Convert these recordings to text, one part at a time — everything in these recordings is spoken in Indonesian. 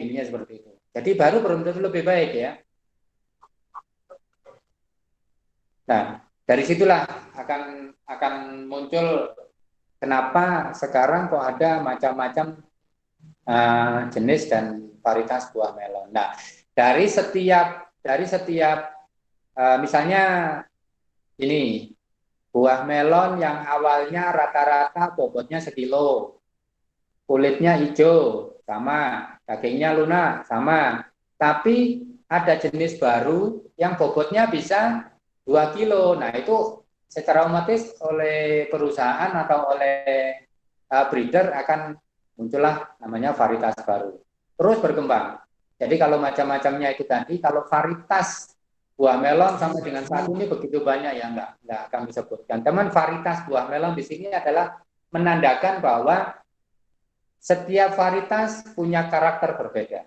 Intinya seperti itu. Jadi baru belum tentu lebih baik ya. Nah, dari situlah akan muncul kenapa sekarang kok ada macam-macam jenis dan varietas buah melon. Nah, dari setiap misalnya ini buah melon yang awalnya rata-rata bobotnya sekilo, kulitnya hijau, sama, dagingnya lunak, sama. Tapi ada jenis baru yang bobotnya bisa 2 kilo. Nah, itu secara otomatis oleh perusahaan atau oleh breeder akan muncullah namanya varietas baru. Terus berkembang. Jadi kalau macam-macamnya itu tadi, kalau varietas buah melon sama dengan satu ini begitu banyak ya nggak kami sebutkan. Teman varietas buah melon di sini adalah menandakan bahwa setiap varietas punya karakter berbeda.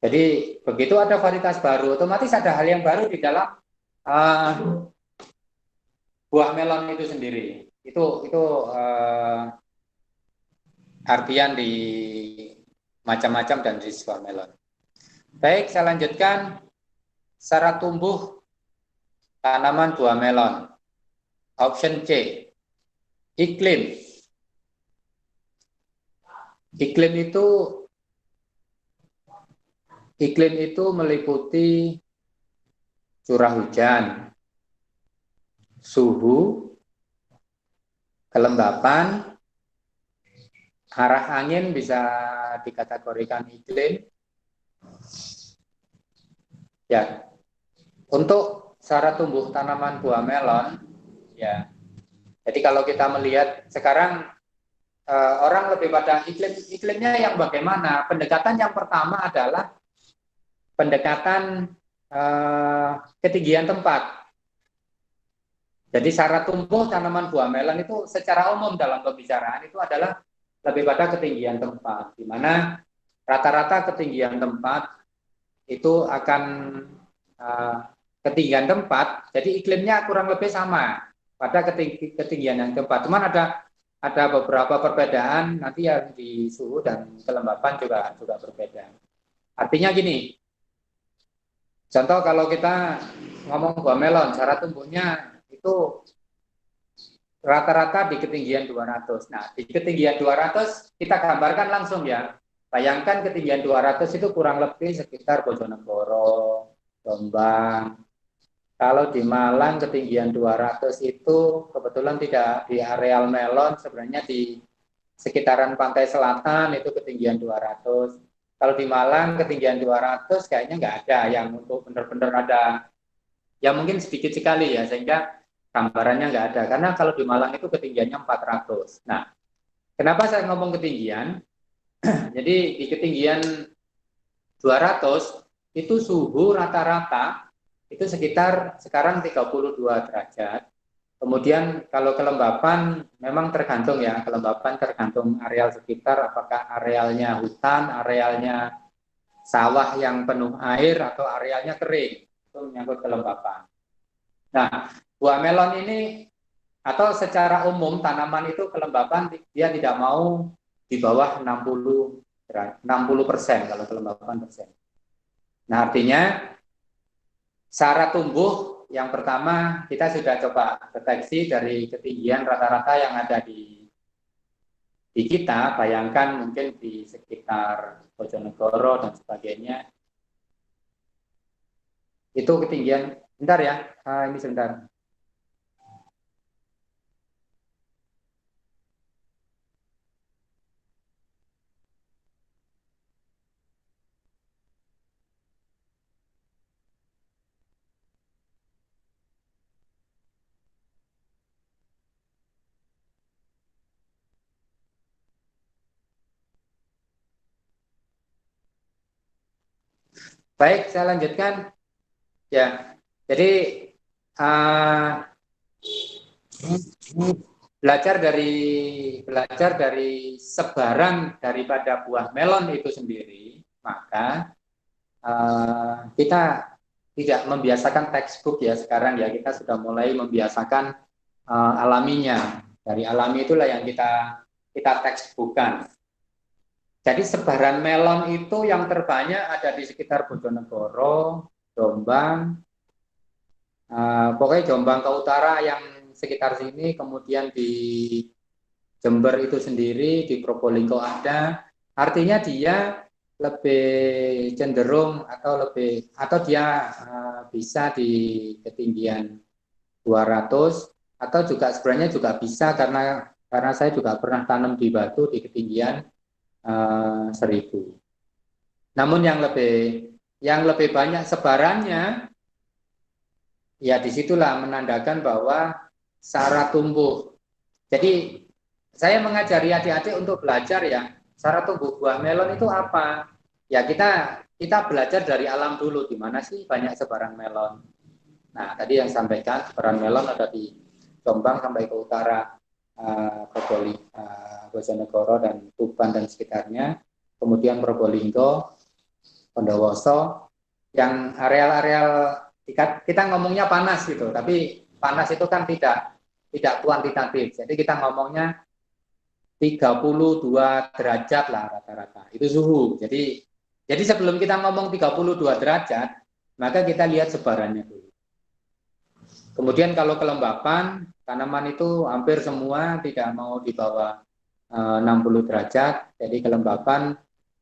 Jadi begitu ada varietas baru, otomatis ada hal yang baru di dalam uh, buah melon itu sendiri. Itu artian di macam-macam dan jenis buah melon. Baik, saya lanjutkan. Syarat tumbuh tanaman buah melon. Option C, iklim. Iklim itu meliputi curah hujan, suhu, kelembapan, arah angin bisa dikategorikan iklim. Ya, untuk syarat tumbuh tanaman buah melon, ya. Jadi kalau kita melihat sekarang orang lebih pada iklimnya yang bagaimana? Pendekatan yang pertama adalah pendekatan ketinggian tempat. Jadi syarat tumbuh tanaman buah melon itu secara umum dalam pembicaraan itu adalah lebih pada ketinggian tempat, di mana rata-rata ketinggian tempat itu akan ketinggian tempat, jadi iklimnya kurang lebih sama pada ketinggian yang tempat. Cuman ada beberapa perbedaan nanti yang di suhu dan kelembapan juga berbeda. Artinya gini, contoh kalau kita ngomong buah melon, cara tumbuhnya itu rata-rata di ketinggian 200. Nah, di ketinggian 200 kita gambarkan langsung ya. Bayangkan ketinggian 200 itu kurang lebih sekitar Bojonegoro, Jombang. Kalau di Malang ketinggian 200 itu kebetulan tidak di areal melon, sebenarnya di sekitaran pantai selatan itu ketinggian 200. Kalau di Malang ketinggian 200 kayaknya nggak ada yang untuk benar-benar ada. Ya mungkin sedikit sekali ya, sehingga gambarannya nggak ada. Karena kalau di Malang itu ketinggiannya 400. Nah, kenapa saya ngomong ketinggian? Jadi di ketinggian 200 itu suhu rata-rata itu sekitar sekarang 32 derajat. Kemudian kalau kelembapan memang tergantung ya, kelembapan tergantung areal sekitar, apakah arealnya hutan, arealnya sawah yang penuh air, atau arealnya kering, itu menyangkut kelembapan. Nah, buah melon ini atau secara umum tanaman itu kelembapan dia tidak mau di bawah 60% kalau kelembapan persen. Nah, artinya syarat tumbuh yang pertama kita sudah coba deteksi dari ketinggian rata-rata yang ada di kita, bayangkan mungkin di sekitar Bojonegoro dan sebagainya, itu ketinggian, bentar ya, ini sebentar. Baik, saya lanjutkan. Ya, jadi uh, belajar dari sebaran daripada buah melon itu sendiri, maka kita tidak membiasakan textbook ya sekarang ya, kita sudah mulai membiasakan alaminya. Dari alami itulah yang kita textbookkan. Jadi sebaran melon itu yang terbanyak ada di sekitar Bojonegoro, Jombang, pokoknya Jombang ke utara yang sekitar sini, kemudian di Jember itu sendiri, di Probolinggo ada. Artinya dia lebih cenderung atau dia bisa di ketinggian 200 atau juga sebenarnya juga bisa karena saya juga pernah tanam di Batu di ketinggian 1000. Namun yang lebih banyak sebarannya, ya disitulah menandakan bahwa syarat tumbuh. Jadi saya mengajari adik-adik untuk belajar ya, syarat tumbuh buah melon itu apa? Ya kita belajar dari alam dulu, di mana sih banyak sebaran melon. Nah, tadi yang sampaikan sebaran melon ada di Jombang sampai ke utara, Bojonegoro dan Tuban dan sekitarnya. Kemudian Probolinggo, Bondowoso, yang areal-areal kita ngomongnya panas gitu, tapi panas itu kan tidak kuantitatif. Jadi kita ngomongnya 32 derajat lah rata-rata. Itu suhu. Jadi sebelum kita ngomong 32 derajat, maka kita lihat sebarannya dulu. Kemudian kalau kelembapan, tanaman itu hampir semua tidak mau di bawah 60 derajat. Jadi kelembapan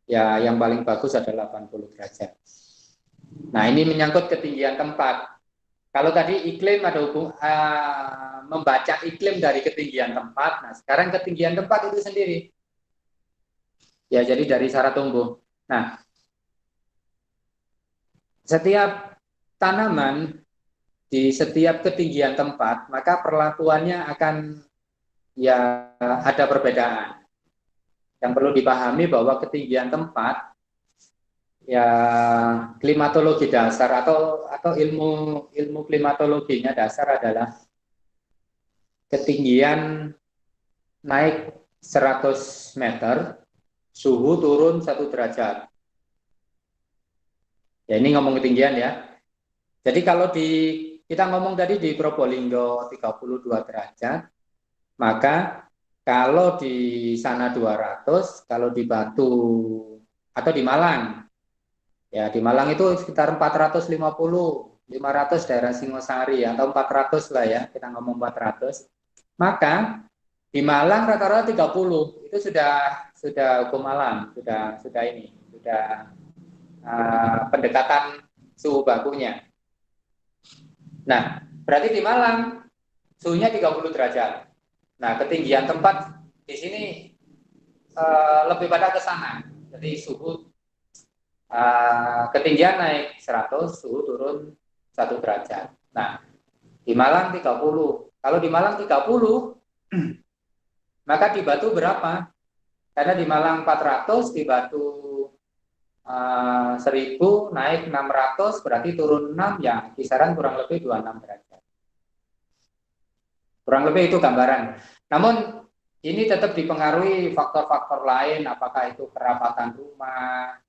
ya yang paling bagus adalah 80 derajat. Nah, ini menyangkut ketinggian tempat. Kalau tadi iklim ada membaca iklim dari ketinggian tempat. Nah, sekarang ketinggian tempat itu sendiri. Ya, jadi dari syarat tumbuh. Nah, setiap tanaman di setiap ketinggian tempat, maka perlakuannya akan ya ada perbedaan. Yang perlu dipahami bahwa ketinggian tempat ya klimatologi dasar atau ilmu klimatologinya dasar adalah ketinggian naik 100 meter, suhu turun 1 derajat. Ya ini ngomong ketinggian ya. Jadi kalau kita ngomong tadi di Probolinggo 32 derajat, maka kalau di sana 200, kalau di Batu atau di Malang, ya di Malang itu sekitar 450, 500 daerah Singosari atau 400 lah ya, kita ngomong 400. Maka di Malang rata-rata 30, itu sudah hukum alam, sudah pendekatan suhu bakunya. Nah, berarti di Malang suhunya 30 derajat. Nah, ketinggian tempat di sini lebih pada ke sana. Jadi suhu ketinggian naik 100, suhu turun 1 derajat. Nah, di Malang 30. Kalau di Malang 30, maka di Batu berapa? Karena di Malang 400, di Batu 1000, naik 600, berarti turun 6, ya kisaran kurang lebih 26 derajat. Kurang lebih itu gambaran. Namun ini tetap dipengaruhi faktor-faktor lain, apakah itu kerapatan rumah,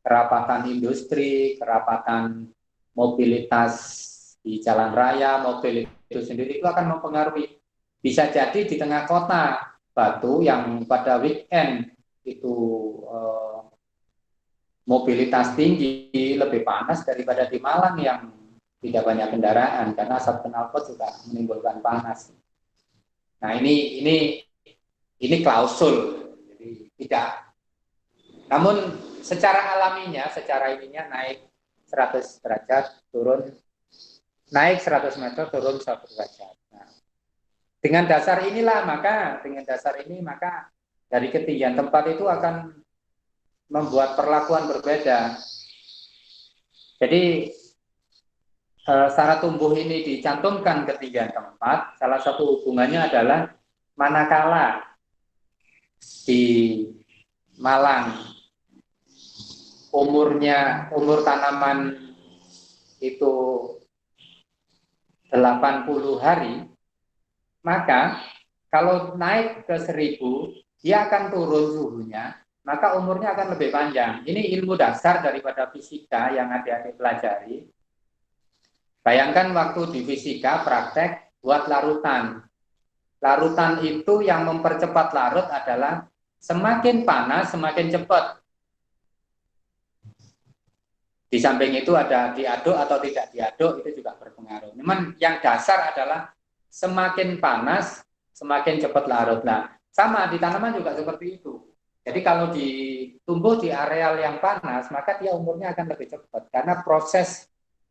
kerapatan industri, kerapatan mobilitas di jalan raya, mobil itu sendiri itu akan mempengaruhi. Bisa jadi di tengah kota Batu yang pada weekend itu mobilitas tinggi, lebih panas daripada di Malang yang tidak banyak kendaraan karena asap knalpot juga menimbulkan panas. Nah ini klausul, jadi tidak. Namun secara alaminya, secara ininya naik 100 derajat, turun, naik 100 meter, turun 1 derajat. Nah, dengan dasar ini maka dari ketinggian tempat itu akan membuat perlakuan berbeda. Jadi syarat tumbuh ini dicantumkan ketinggian tempat, salah satu hubungannya adalah manakala di Malang umur tanaman itu 80 hari, maka kalau naik ke 1000, dia akan turun suhunya, maka umurnya akan lebih panjang. Ini ilmu dasar daripada fisika yang adik-adik pelajari. Bayangkan waktu di fisika praktek buat larutan. Larutan itu yang mempercepat larut adalah Semakin panas, semakin cepat. Di samping itu ada diaduk atau tidak diaduk, itu juga berpengaruh. Memang yang dasar adalah semakin panas, semakin cepat larut. Nah, sama di tanaman juga seperti itu. Jadi kalau ditumbuh di areal yang panas, maka dia umurnya akan lebih cepat. Karena proses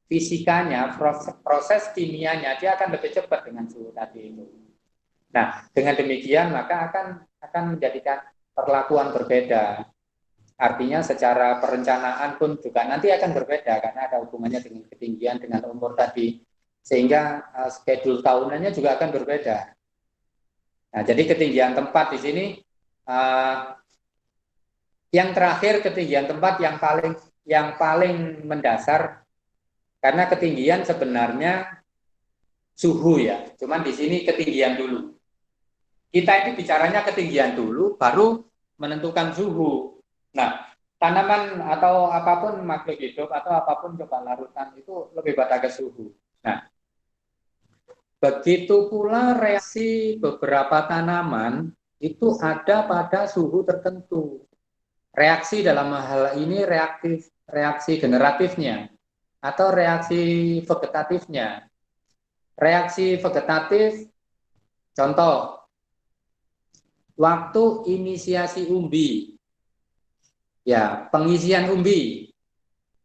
fisikanya, proses kimianya, dia akan lebih cepat dengan suhu tadi itu. Nah, dengan demikian maka akan menjadikan perlakuan berbeda. Artinya secara perencanaan pun juga nanti akan berbeda karena ada hubungannya dengan ketinggian, dengan umur tadi. Sehingga schedule tahunannya juga akan berbeda. Nah, jadi ketinggian tempat di sini yang terakhir ketinggian tempat yang paling mendasar karena ketinggian sebenarnya suhu ya. Cuman di sini ketinggian dulu. Kita ini bicaranya ketinggian dulu baru menentukan suhu. Nah, tanaman atau apapun makhluk hidup atau apapun coba larutan itu lebih pada ke suhu. Nah, begitu pula reaksi beberapa tanaman itu ada pada suhu tertentu. Reaksi dalam hal ini reaksi generatifnya atau reaksi vegetatifnya. Reaksi vegetatif, contoh, waktu inisiasi umbi. Ya, pengisian umbi.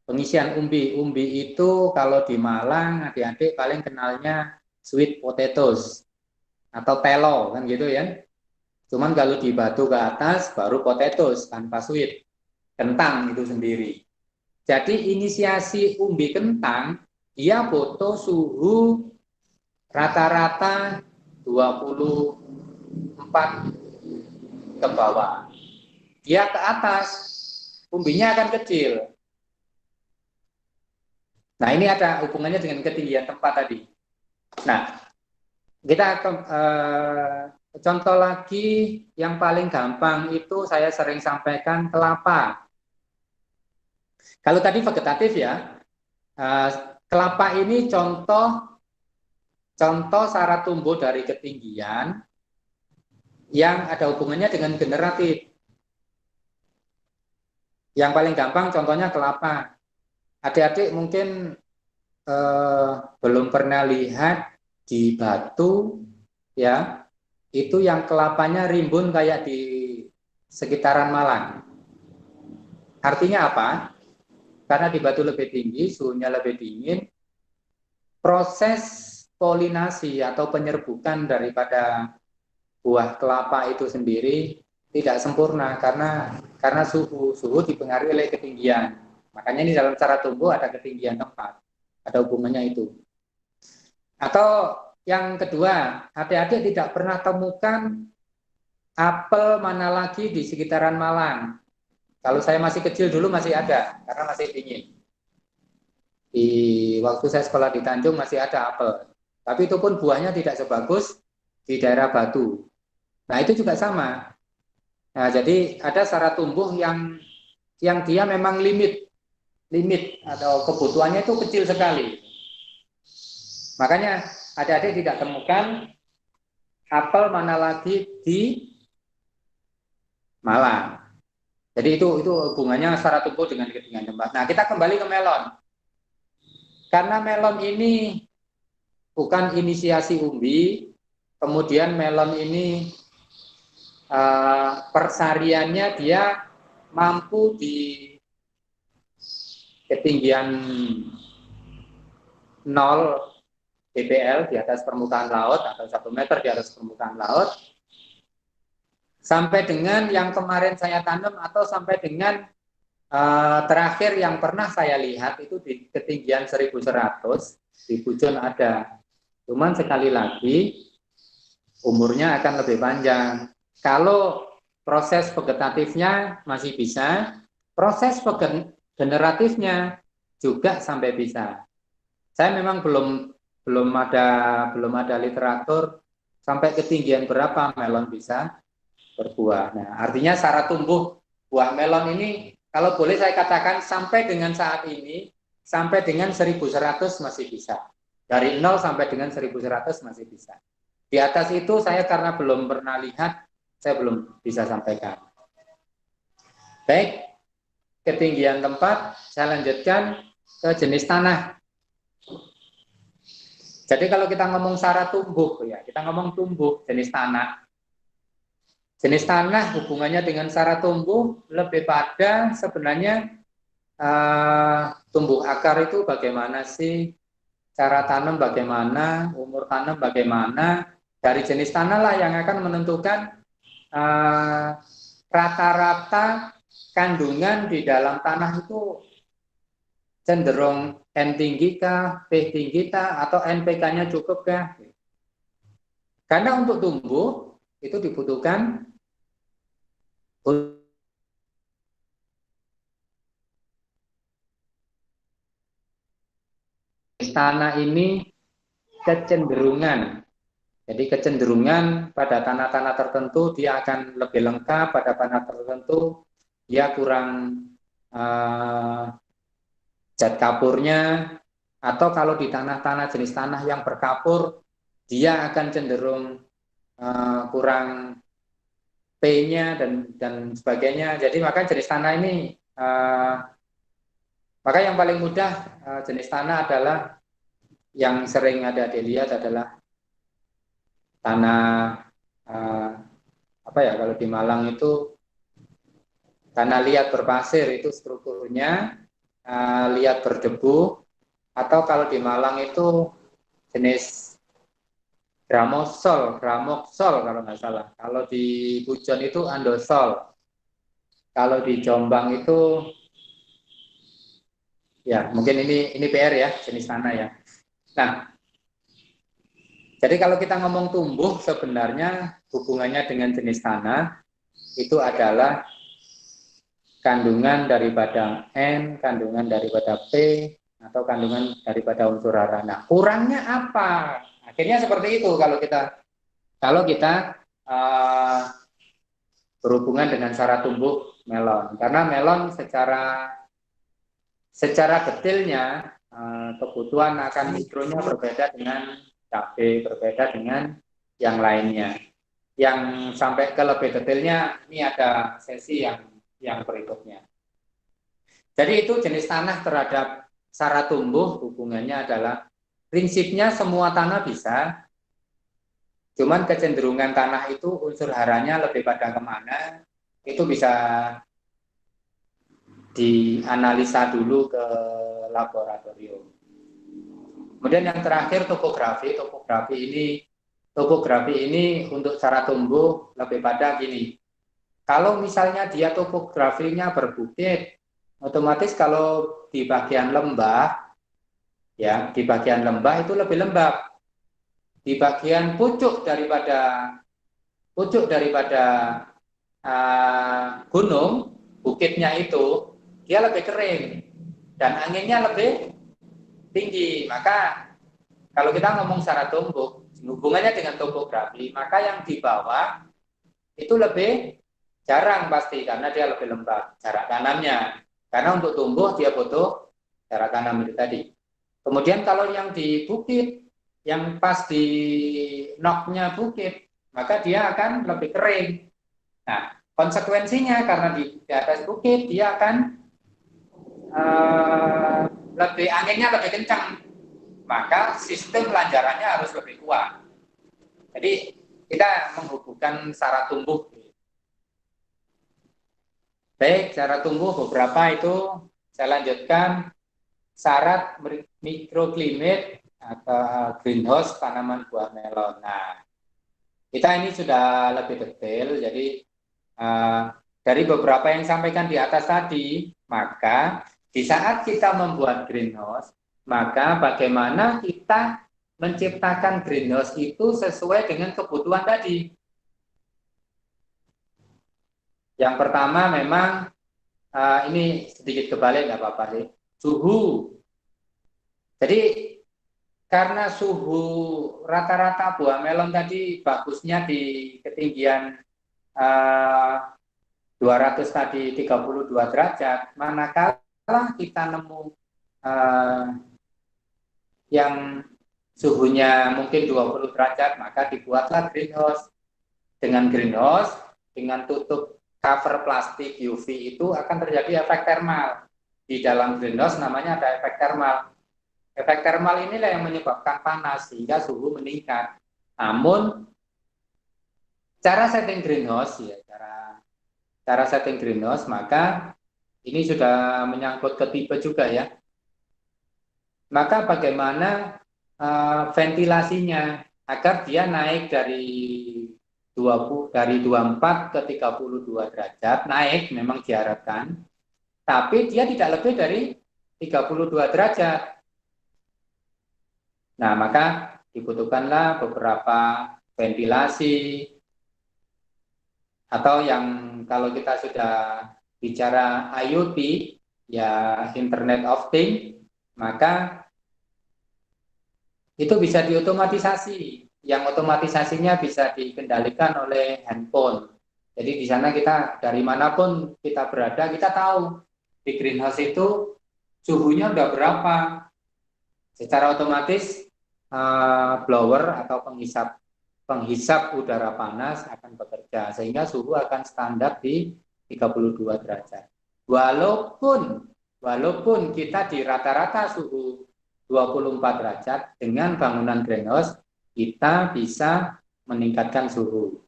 Pengisian umbi. Umbi itu kalau di Malang adik-adik paling kenalnya sweet potatoes atau telo kan gitu ya. Cuman kalau di Batu ke atas baru potatoes tanpa sweet. Kentang itu sendiri. Jadi inisiasi umbi kentang dia butuh suhu rata-rata 24 ke bawah. Dia ke atas umbinya akan kecil. Nah, ini ada hubungannya dengan ketinggian tempat tadi. Nah, kita contoh lagi yang paling gampang itu saya sering sampaikan kelapa. Kalau tadi vegetatif ya, kelapa ini contoh syarat tumbuh dari ketinggian yang ada hubungannya dengan generatif. Yang paling gampang contohnya kelapa. Adik-adik mungkin belum pernah lihat di Batu ya, itu yang kelapanya rimbun kayak di sekitaran Malang. Artinya apa? Karena di Batu lebih tinggi, suhunya lebih dingin, proses polinasi atau penyerbukan daripada buah kelapa itu sendiri tidak sempurna karena suhu dipengaruhi oleh ketinggian. Makanya ini dalam cara tumbuh ada ketinggian tempat, ada hubungannya itu. Atau yang kedua, adik-adik tidak pernah temukan apel mana lagi di sekitaran Malang. Kalau saya masih kecil dulu masih ada, karena masih dingin. Di waktu saya sekolah di Tanjung masih ada apel. Tapi itu pun buahnya tidak sebagus di daerah Batu. Nah, itu juga sama. Nah, jadi ada syarat tumbuh yang dia memang limit atau kebutuhannya itu kecil sekali. Makanya adik-adik tidak temukan apel mana lagi di Malang. Jadi itu hubungannya syarat tumbuh dengan ketinggian tempat. Nah, kita kembali ke melon. Karena melon ini bukan inisiasi umbi, kemudian melon ini persariannya dia mampu di ketinggian 0 dpl di atas permukaan laut atau 1 meter di atas permukaan laut sampai dengan yang kemarin saya tanam atau sampai dengan terakhir yang pernah saya lihat itu di ketinggian 1100 di Pujon ada. Cuman sekali lagi umurnya akan lebih panjang. Kalau proses vegetatifnya masih bisa, proses generatifnya juga sampai bisa. Saya memang belum ada literatur sampai ketinggian berapa melon bisa berbuah. Nah, artinya syarat tumbuh buah melon ini kalau boleh saya katakan sampai dengan saat ini sampai dengan 1100 masih bisa. Dari 0 sampai dengan 1100 masih bisa. Di atas itu saya karena belum pernah lihat, saya belum bisa sampaikan. Baik, ketinggian tempat, saya lanjutkan ke jenis tanah. Jadi kalau kita ngomong syarat tumbuh, ya kita ngomong tumbuh jenis tanah. Jenis tanah hubungannya dengan syarat tumbuh lebih pada sebenarnya tumbuh akar itu bagaimana sih, cara tanam bagaimana, umur tanam bagaimana, dari jenis tanah lah yang akan menentukan rata-rata kandungan di dalam tanah itu cenderung N tinggi kah, P tinggi kah, atau NPK-nya cukup kah? Karena untuk tumbuh itu dibutuhkan tanah ini kecenderungan. Jadi kecenderungan pada tanah-tanah tertentu dia akan lebih lengkap, pada tanah tertentu dia kurang zat kapurnya, atau kalau di tanah-tanah jenis tanah yang berkapur dia akan cenderung kurang P-nya dan sebagainya. Jadi maka jenis tanah ini maka yang paling mudah jenis tanah adalah yang sering ada dilihat adalah tanah apa ya, kalau di Malang itu tanah liat berpasir, itu strukturnya liat berdebu, atau kalau di Malang itu jenis gramoksol kalau nggak salah. Kalau di Pujon itu andosol. Kalau di Jombang itu ya mungkin ini PR ya, jenis tanah ya. Nah, jadi kalau kita ngomong tumbuh sebenarnya hubungannya dengan jenis tanah itu adalah kandungan daripada N, kandungan daripada P, atau kandungan daripada unsur hara. Nah, kurangnya apa? Akhirnya seperti itu kalau kita berhubungan dengan cara tumbuh melon. Karena melon secara detailnya kebutuhan akan mikronya berbeda dengan cabai, berbeda dengan yang lainnya. Yang sampai ke lebih detailnya ini ada sesi yang berikutnya. Jadi itu jenis tanah terhadap syarat tumbuh hubungannya adalah prinsipnya semua tanah bisa, cuman kecenderungan tanah itu unsur haranya lebih pada kemana, itu bisa dianalisa dulu ke laboratorium. Kemudian yang terakhir topografi ini untuk cara tumbuh lebih pada gini. Kalau misalnya dia topografinya berbukit, otomatis kalau di bagian lembah, ya di bagian lembah itu lebih lembab. Di bagian pucuk daripada gunung, bukitnya itu dia lebih kering dan anginnya lebih tinggi. Maka kalau kita ngomong secara tumbuh, hubungannya dengan topografi, maka yang di bawah itu lebih jarang pasti karena dia lebih lembab jarak tanamnya. Karena untuk tumbuh dia butuh jarak tanam itu tadi. Kemudian kalau yang di bukit, yang pas di noknya bukit, maka dia akan lebih kering. Nah, konsekuensinya karena di atas bukit dia akan anginnya lebih kencang, maka sistem lanjarannya harus lebih kuat. Jadi kita menghubungkan syarat tumbuh. Baik, cara tumbuh beberapa itu saya lanjutkan. Syarat mikroklimat atau greenhouse tanaman buah melon. Nah, kita ini sudah lebih detail, jadi dari beberapa yang disampaikan di atas tadi, maka di saat kita membuat greenhouse, maka bagaimana kita menciptakan greenhouse itu sesuai dengan kebutuhan tadi. Yang pertama memang ini sedikit kebalik, nggak apa-apa sih. Suhu. Jadi karena suhu rata-rata buah melon tadi bagusnya di ketinggian 200 tadi 32 derajat, manakala kita nemu yang suhunya mungkin 20 derajat, maka dibuatlah greenhouse. Dengan greenhouse, dengan tutup cover plastik UV itu akan terjadi efek termal. Di dalam greenhouse namanya ada efek termal. Efek termal inilah yang menyebabkan panas sehingga suhu meningkat. Namun cara setting greenhouse ya, cara setting greenhouse maka ini sudah menyangkut ke tipe juga ya. Maka bagaimana ventilasinya agar dia naik dari 24 ke 32 derajat, naik memang diharapkan, tapi dia tidak lebih dari 32 derajat. Nah, maka dibutuhkanlah beberapa ventilasi atau yang kalau kita sudah bicara IoT, ya Internet of Things, maka itu bisa diotomatisasi. Yang otomatisasinya bisa dikendalikan oleh handphone. Jadi di sana kita dari manapun kita berada, kita tahu di greenhouse itu suhunya udah berapa. Secara otomatis blower atau penghisap udara panas akan bekerja sehingga suhu akan standar di 32 derajat. Walaupun kita di rata-rata suhu 24 derajat, dengan bangunan greenhouse kita bisa meningkatkan suhu.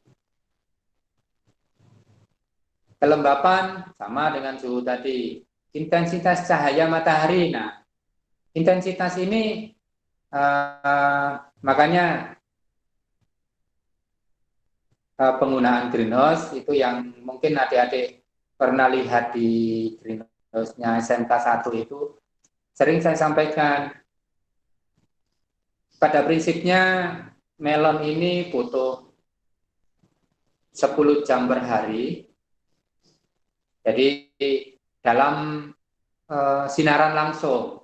Kelembapan sama dengan suhu tadi. Intensitas cahaya matahari. Nah, intensitas ini makanya penggunaan greenhouse itu yang mungkin adik-adik pernah lihat di greenhouse-nya SMK 1 itu sering saya sampaikan. Pada prinsipnya melon ini butuh 10 jam per hari. Jadi dalam sinaran langsung.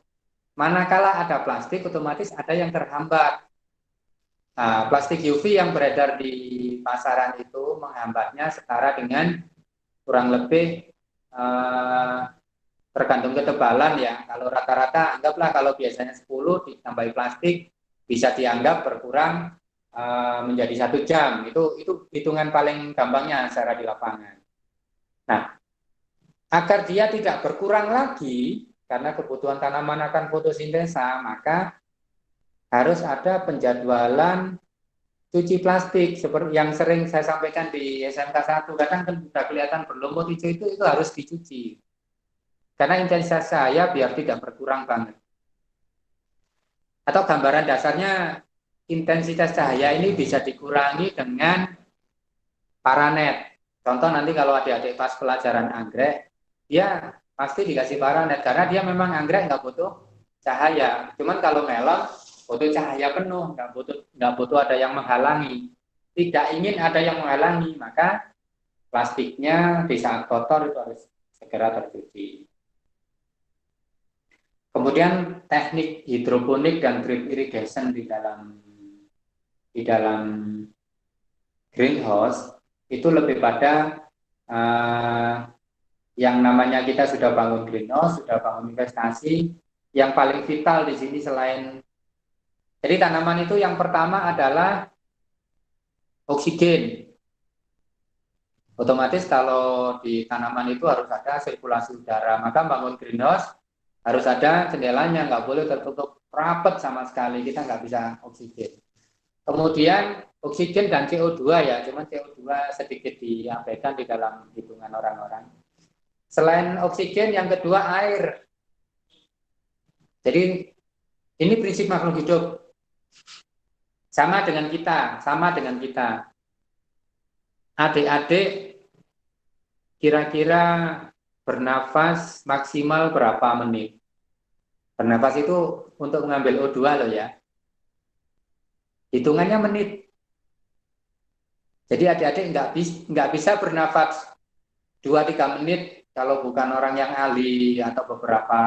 Manakala ada plastik, otomatis ada yang terhambat. Nah, plastik UV yang beredar di pasaran itu menghambatnya setara dengan kurang lebih tergantung ketebalan ya. Kalau rata-rata anggaplah kalau biasanya 10 ditambah plastik bisa dianggap berkurang menjadi 1 jam. Itu hitungan paling gampangnya secara di lapangan. Nah, agar dia tidak berkurang lagi karena kebutuhan tanaman akan fotosintesa, maka harus ada penjadwalan cuci plastik seperti yang sering saya sampaikan di SMK 1. Kadang kan sudah kelihatan berlumut hijau itu harus dicuci. Karena intensitas cahaya biar tidak berkurang banget. Atau gambaran dasarnya intensitas cahaya ini bisa dikurangi dengan paranet. Contoh nanti kalau adik-adik pas pelajaran anggrek, dia pasti dikasih paranet karena dia memang anggrek nggak butuh cahaya. Cuman kalau melon butuh cahaya penuh, nggak butuh ada yang menghalangi. Tidak ingin ada yang menghalangi, maka plastiknya di saat kotor itu harus segera tercuci. Kemudian teknik hidroponik dan drip irrigation di dalam greenhouse itu lebih pada yang namanya kita sudah bangun greenhouse, sudah bangun investasi, yang paling vital di sini selain jadi tanaman itu yang pertama adalah oksigen. Otomatis kalau di tanaman itu harus ada sirkulasi udara, maka bangun greenhouse harus ada jendelanya, nggak boleh tertutup rapat sama sekali, kita nggak bisa oksigen. Kemudian oksigen dan CO2 ya, cuman CO2 sedikit diabaikan di dalam hitungan orang-orang. Selain oksigen, yang kedua air. Jadi ini prinsip makhluk hidup. Sama dengan kita. Adik-adik kira-kira bernafas maksimal berapa menit? Bernafas itu untuk mengambil O2 loh ya. Hitungannya menit. Jadi adik-adik nggak bisa bernafas 2-3 menit kalau bukan orang yang ahli atau beberapa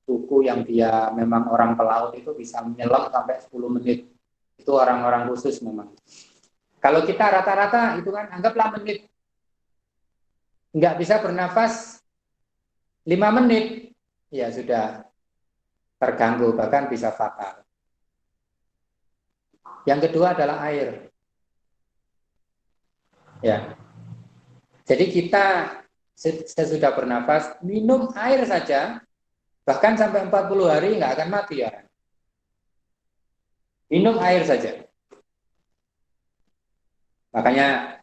buku yang dia memang orang pelaut itu bisa menyelam sampai 10 menit. Itu orang-orang khusus memang. Kalau kita rata-rata itu kan anggaplah menit. Nggak bisa bernafas 5 menit, ya sudah terganggu, bahkan bisa fatal. Yang kedua adalah air. Ya. Jadi kita sesudah bernafas, minum air saja, bahkan sampai 40 hari nggak akan mati ya. Minum air saja. Makanya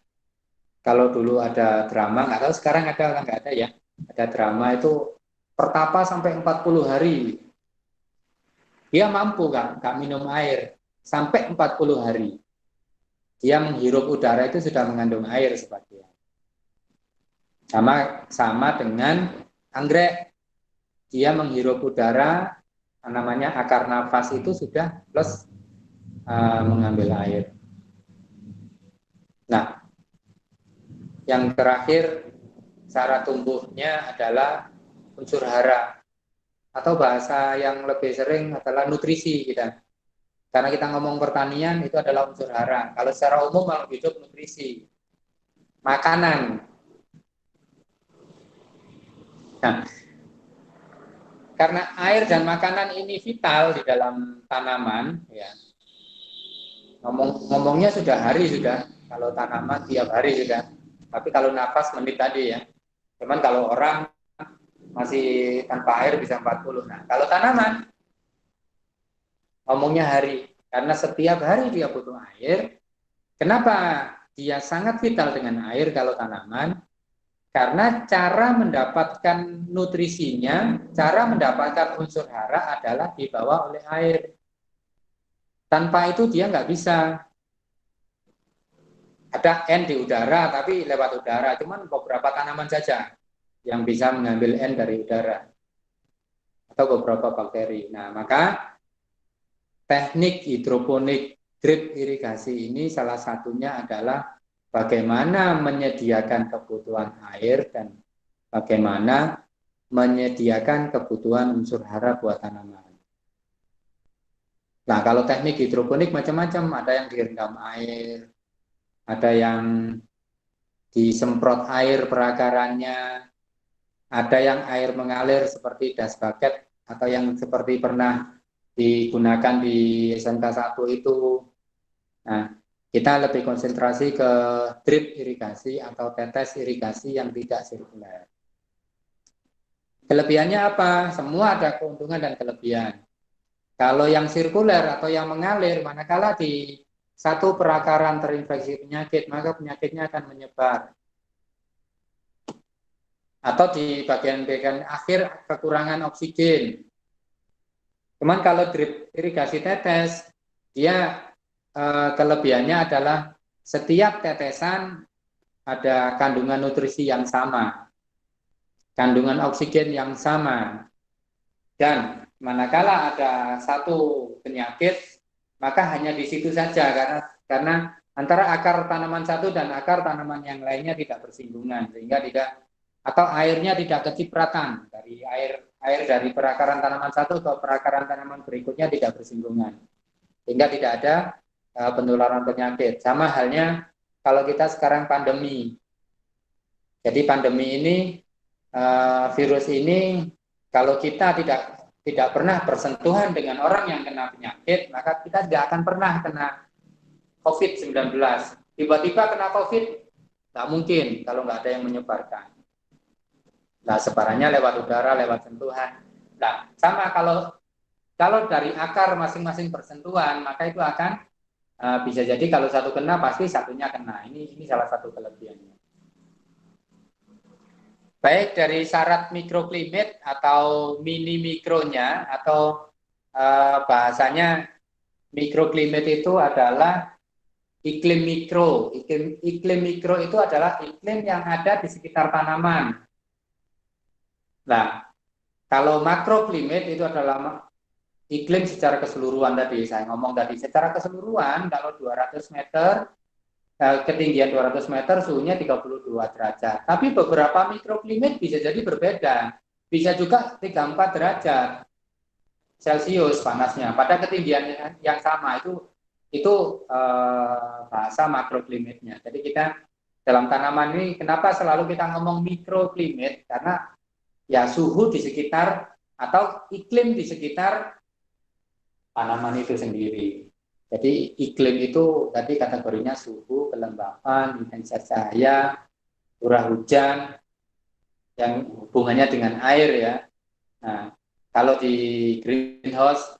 kalau dulu ada drama, nggak tahu sekarang ada atau nggak ada ya. Ada drama itu pertapa sampai 40 hari. Dia mampu nggak minum air sampai 40 hari. Dia menghirup udara itu sudah mengandung air sebagian. Sama dengan anggrek. Dia menghirup udara, namanya akar nafas itu sudah plus mengambil air. Nah, yang terakhir cara tumbuhnya adalah unsur hara, atau bahasa yang lebih sering adalah nutrisi kita. Karena kita ngomong pertanian itu adalah unsur hara. Kalau secara umum makhluk hidup nutrisi, makanan. Nah, karena air dan makanan ini vital di dalam tanaman, ya. Ngomongnya sudah hari sudah. Kalau tanaman tiap hari sudah. Tapi kalau nafas menit tadi ya. Cuman kalau orang masih tanpa air bisa 40. Nah, kalau tanaman ngomongnya hari. Karena setiap hari dia butuh air. Kenapa dia sangat vital dengan air kalau tanaman? Karena cara mendapatkan nutrisinya, cara mendapatkan unsur hara adalah dibawa oleh air. Tanpa itu dia nggak bisa. Ada N di udara, tapi lewat udara. Cuman beberapa tanaman saja yang bisa mengambil N dari udara. Atau beberapa bakteri. Nah, maka teknik hidroponik drip irigasi ini salah satunya adalah bagaimana menyediakan kebutuhan air dan bagaimana menyediakan kebutuhan unsur hara buat tanaman. Nah, kalau teknik hidroponik macam-macam, ada yang direndam air, ada yang disemprot air perakarannya, ada yang air mengalir seperti das bucket atau yang seperti pernah digunakan di SMK 1 itu. Nah, kita lebih konsentrasi ke drip irigasi atau tetes irigasi yang tidak sirkuler. Kelebihannya apa? Semua ada keuntungan dan kelebihan. Kalau yang sirkuler atau yang mengalir, manakala di satu perakaran terinfeksi penyakit, maka penyakitnya akan menyebar. Atau di bagian-bagian akhir kekurangan oksigen. Cuman kalau drip irigasi tetes, dia kelebihannya adalah setiap tetesan ada kandungan nutrisi yang sama, kandungan oksigen yang sama, dan manakala ada satu penyakit, maka hanya di situ saja karena antara akar tanaman satu dan akar tanaman yang lainnya tidak bersinggungan, sehingga tidak, atau airnya tidak kecipratan dari air dari perakaran tanaman satu ke perakaran tanaman berikutnya tidak bersinggungan, sehingga tidak ada penularan penyakit. Sama halnya kalau kita sekarang pandemi. Jadi pandemi ini, virus ini, kalau kita tidak pernah bersentuhan dengan orang yang kena penyakit, maka kita tidak akan pernah kena COVID-19. Tiba-tiba kena COVID, nggak mungkin kalau nggak ada yang menyebarkan. Nah, sebarannya lewat udara, lewat sentuhan. Nah, sama kalau dari akar masing-masing bersentuhan, maka itu akan bisa jadi kalau satu kena pasti satunya kena. Ini salah satu kelebihannya. Baik dari syarat mikroklimat atau mini mikronya atau bahasanya mikroklimat itu adalah iklim mikro. Iklim mikro itu adalah iklim yang ada di sekitar tanaman. Nah, kalau makroklimat itu adalah iklim secara keseluruhan tadi. Saya ngomong tadi secara keseluruhan kalau 200 meter ketinggian 200 meter suhunya 32 derajat. Tapi beberapa mikroklimat bisa jadi berbeda. Bisa juga 34 derajat Celcius panasnya pada ketinggian yang sama. Itu bahasa makroklimatnya. Jadi kita dalam tanaman ini kenapa selalu kita ngomong mikroklimat? Karena ya suhu di sekitar atau iklim di sekitar tanaman itu sendiri. Jadi iklim itu tadi kategorinya suhu, kelembapan, intensitas cahaya, curah hujan yang hubungannya dengan air ya. Nah, kalau di greenhouse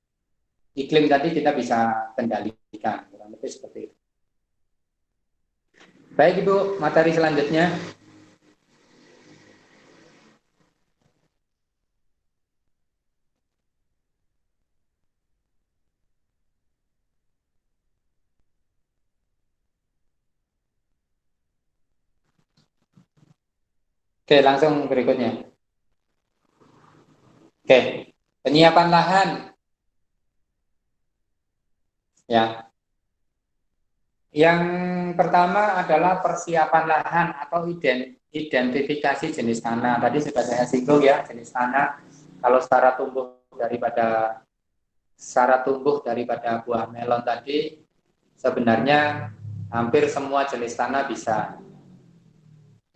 iklim tadi kita bisa kendalikan, kurang lebih seperti itu. Baik Ibu, materi selanjutnya. Oke, langsung berikutnya. Oke, penyiapan lahan. Ya, yang pertama adalah persiapan lahan atau identifikasi jenis tanah. Tadi sudah saya singgung ya, jenis tanah. Kalau secara tumbuh daripada buah melon tadi, sebenarnya hampir semua jenis tanah bisa.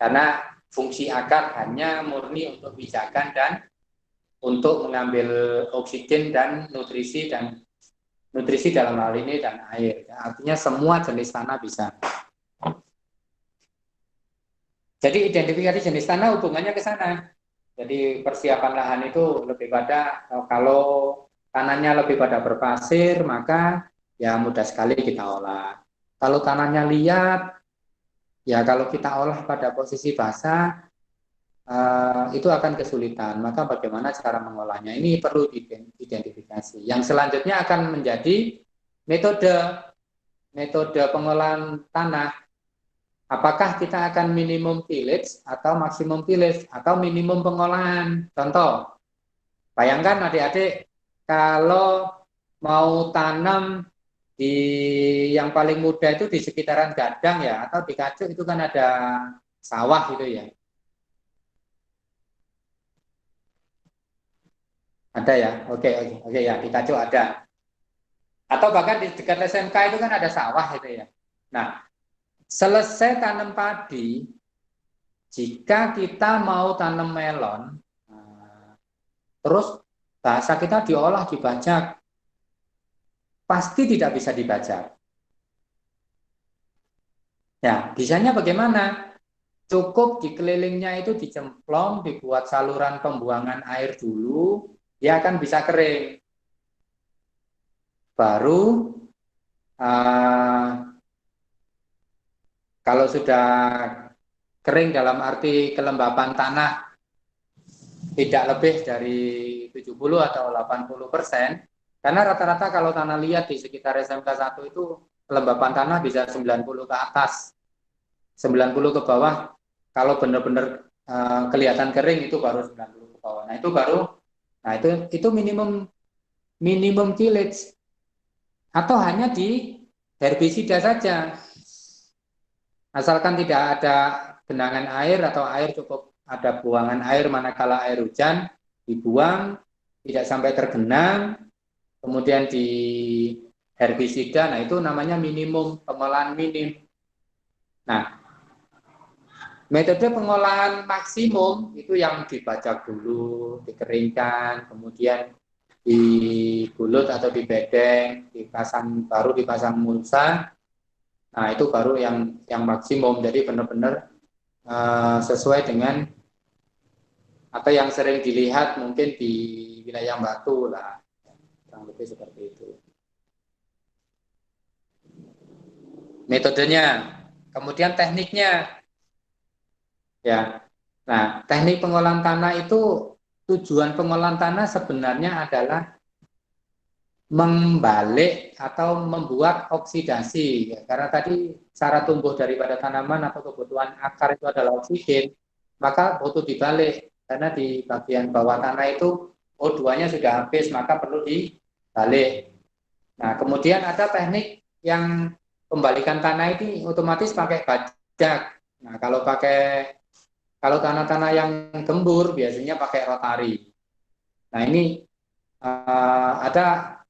Karena fungsi akar hanya murni untuk pijakan dan untuk mengambil oksigen dan nutrisi dalam hal ini dan air. Artinya semua jenis tanah bisa. Jadi identifikasi jenis tanah hubungannya ke sana. Jadi persiapan lahan itu lebih pada kalau tanahnya lebih pada berpasir maka ya mudah sekali kita olah. Kalau tanahnya liat ya kalau kita olah pada posisi basah itu akan kesulitan. Maka bagaimana cara mengolahnya? Ini perlu diidentifikasi. Yang selanjutnya akan menjadi metode pengolahan tanah. Apakah kita akan minimum tillage atau maksimum tillage atau minimum pengolahan? Contoh, bayangkan adik-adik kalau mau tanam di yang paling mudah itu di sekitaran Gadang ya atau di Kajuk itu kan ada sawah gitu ya. Ada ya, oke ya di Kajuk ada. Atau bahkan di dekat SMK itu kan ada sawah itu ya. Nah, selesai tanam padi, jika kita mau tanam melon, terus bahasa kita diolah dibajak, pasti tidak bisa dibajak. Ya, bisanya bagaimana? Cukup di kelilingnya itu dicemplung, dibuat saluran pembuangan air dulu, dia akan bisa kering. Baru kalau sudah kering dalam arti kelembapan tanah tidak lebih dari 70 atau 80%, karena rata-rata kalau tanah liat di sekitar SMK 1 itu kelembapan tanah bisa 90 ke atas, 90 ke bawah. Kalau benar-benar kelihatan kering itu baru 90 ke bawah. Nah itu minimum tillage atau hanya di herbisida saja. Asalkan tidak ada genangan air atau air cukup ada buangan air manakala air hujan dibuang, tidak sampai tergenang, kemudian di herbisida, nah itu namanya minimum, pengolahan minim. Nah, metode pengolahan maksimum itu yang dibajak dulu, dikeringkan, kemudian dibulut atau dibedeng, baru dipasang mulsa. Nah, itu baru yang maksimum. Jadi benar-benar sesuai dengan apa yang sering dilihat mungkin di wilayah Batu lah. Kurang lebih seperti itu. Metodenya, kemudian tekniknya. Ya. Nah, teknik pengolahan tanah itu tujuan pengolahan tanah sebenarnya adalah membalik atau membuat oksidasi ya. Karena tadi cara tumbuh daripada tanaman atau kebutuhan akar itu adalah oksigen, maka butuh dibalik karena di bagian bawah tanah itu O2-nya sudah habis, maka perlu dibalik. Nah, kemudian ada teknik yang pembalikan tanah ini otomatis pakai bajak. Nah, kalau tanah-tanah yang gembur biasanya pakai rotari. Nah, ini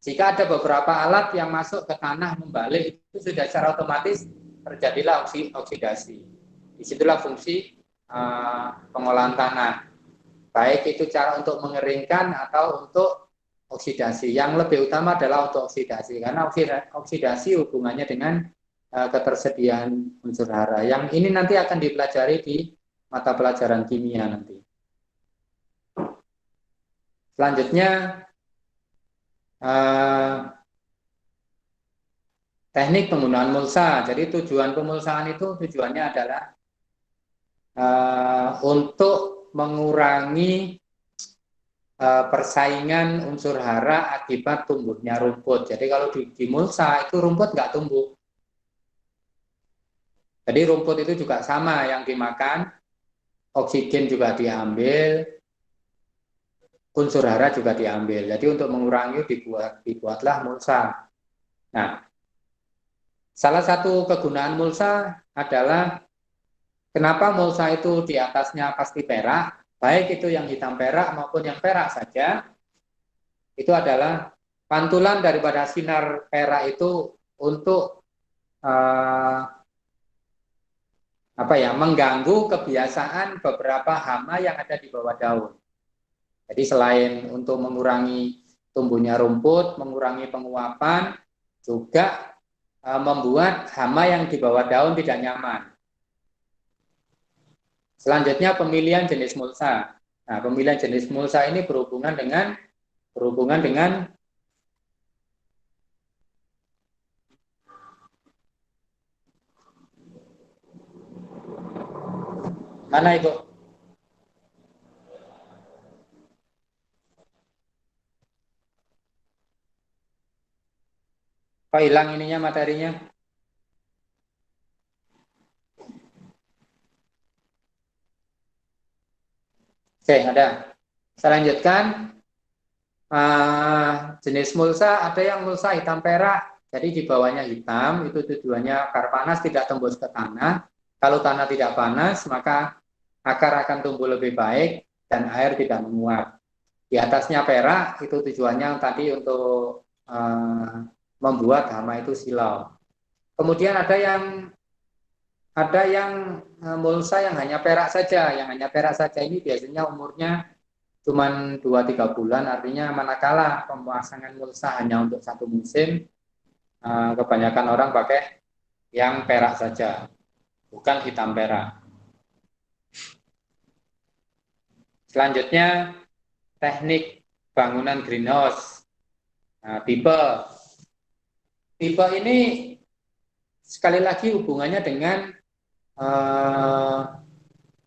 jika ada beberapa alat yang masuk ke tanah membalik, itu sudah secara otomatis terjadilah oksidasi. Disitulah fungsi pengolahan tanah. Baik itu cara untuk mengeringkan atau untuk oksidasi. Yang lebih utama adalah untuk oksidasi, karena oksidasi hubungannya dengan ketersediaan unsur hara. Yang ini nanti akan dipelajari di mata pelajaran kimia nanti. Selanjutnya teknik penggunaan mulsa. Jadi tujuan pemulsaan itu tujuannya adalah untuk mengurangi persaingan unsur hara akibat tumbuhnya rumput. Jadi kalau di mulsa itu rumput nggak tumbuh. Jadi rumput itu juga sama yang dimakan, oksigen juga diambil, unsur hara juga diambil. Jadi untuk mengurangi dibuatlah mulsa. Nah, salah satu kegunaan mulsa adalah kenapa mulsa itu di atasnya pasti perak, baik itu yang hitam perak maupun yang perak saja, itu adalah pantulan daripada sinar perak itu untuk mengganggu kebiasaan beberapa hama yang ada di bawah daun. Jadi selain untuk mengurangi tumbuhnya rumput, mengurangi penguapan, juga membuat hama yang di bawah daun tidak nyaman. Selanjutnya pemilihan jenis mulsa. Nah, pemilihan jenis mulsa ini berhubungan dengan mana itu? Kok hilang ininya materinya? Oke, ada. Saya lanjutkan. Jenis mulsa, ada yang mulsa hitam perak. Jadi di bawahnya hitam, itu tujuannya akar panas tidak tembus ke tanah. Kalau tanah tidak panas, maka akar akan tumbuh lebih baik dan air tidak menguap. Di atasnya perak, itu tujuannya tadi untuk membuat hama itu silau. Kemudian ada yang mulsa yang hanya perak saja. Yang hanya perak saja ini biasanya umurnya cuma 2-3 bulan, artinya manakala pemasangan mulsa hanya untuk satu musim, kebanyakan orang pakai yang perak saja, bukan hitam perak. Selanjutnya, teknik bangunan greenhouse. Nah, tipe ini sekali lagi hubungannya dengan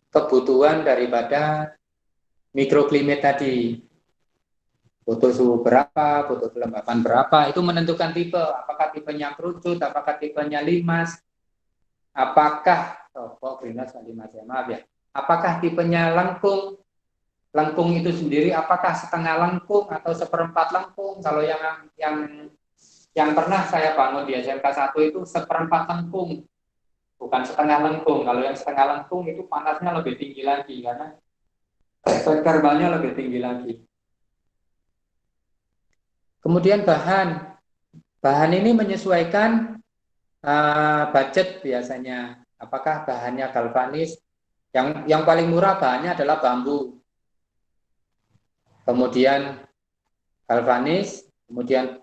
kebutuhan daripada mikroklimat tadi. Butuh suhu berapa, butuh kelembapan berapa, itu menentukan tipe. Apakah tipenya kerucut, apakah tipenya limas, apakah greenhouse limas ya, maaf ya. Apakah tipenya lengkung? Lengkung itu sendiri apakah setengah lengkung atau seperempat lengkung? Kalau yang pernah saya bangun di SMK 1 itu seperempat lengkung, bukan setengah lengkung. Kalau yang setengah lengkung itu panasnya lebih tinggi lagi karena efek terbalnya lebih tinggi lagi. Kemudian bahan ini menyesuaikan budget biasanya. Apakah bahannya galvanis? Yang paling murah bahannya adalah bambu. Kemudian galvanis, kemudian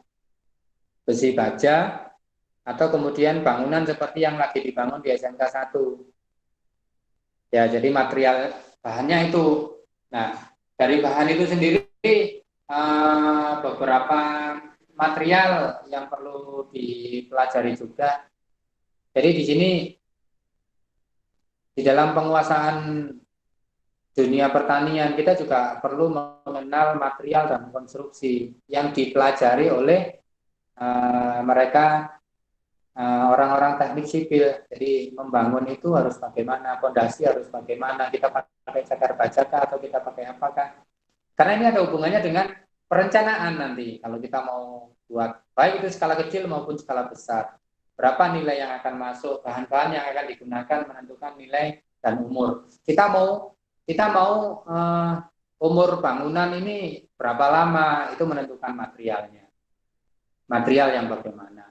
besi baja, atau kemudian bangunan seperti yang lagi dibangun di SMK 1. Ya, jadi material bahannya itu. Nah, dari bahan itu sendiri beberapa material yang perlu dipelajari juga. Jadi di sini di dalam penguasaan dunia pertanian kita juga perlu mengenal material dan konstruksi yang dipelajari oleh mereka orang-orang teknik sipil. Jadi membangun itu harus bagaimana, fondasi harus bagaimana, kita pakai cagar bajaka atau kita pakai apakah. Karena ini ada hubungannya dengan perencanaan nanti. Kalau kita mau buat baik itu skala kecil maupun skala besar. Berapa nilai yang akan masuk, bahan-bahan yang akan digunakan menentukan nilai dan umur. Kita mau umur bangunan ini berapa lama, itu menentukan materialnya. Material yang bagaimana.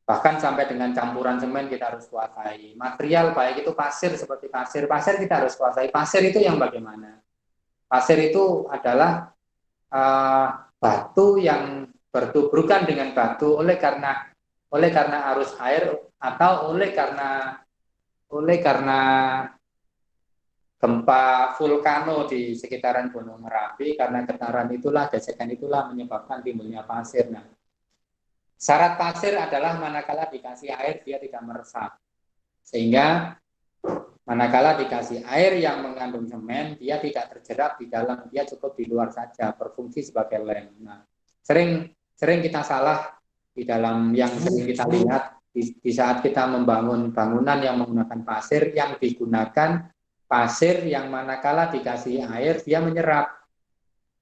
Bahkan sampai dengan campuran semen kita harus kuasai. Material baik itu pasir seperti pasir kita harus kuasai. Pasir itu yang bagaimana? Pasir itu adalah batu yang bertubrukan dengan batu oleh karena arus air atau oleh karena oleh karena gempa vulkano di sekitaran Gunung Merapi, karena getaran itulah, gesekan itulah menyebabkan timbulnya pasir. Nah, syarat pasir adalah manakala dikasih air dia tidak meresap. Sehingga manakala dikasih air yang mengandung semen, dia tidak terjerat di dalam, dia cukup di luar saja, berfungsi sebagai lem. Nah, sering kita salah di dalam yang sering kita lihat di saat kita membangun bangunan yang menggunakan pasir, yang digunakan pasir yang manakala dikasih air dia menyerap,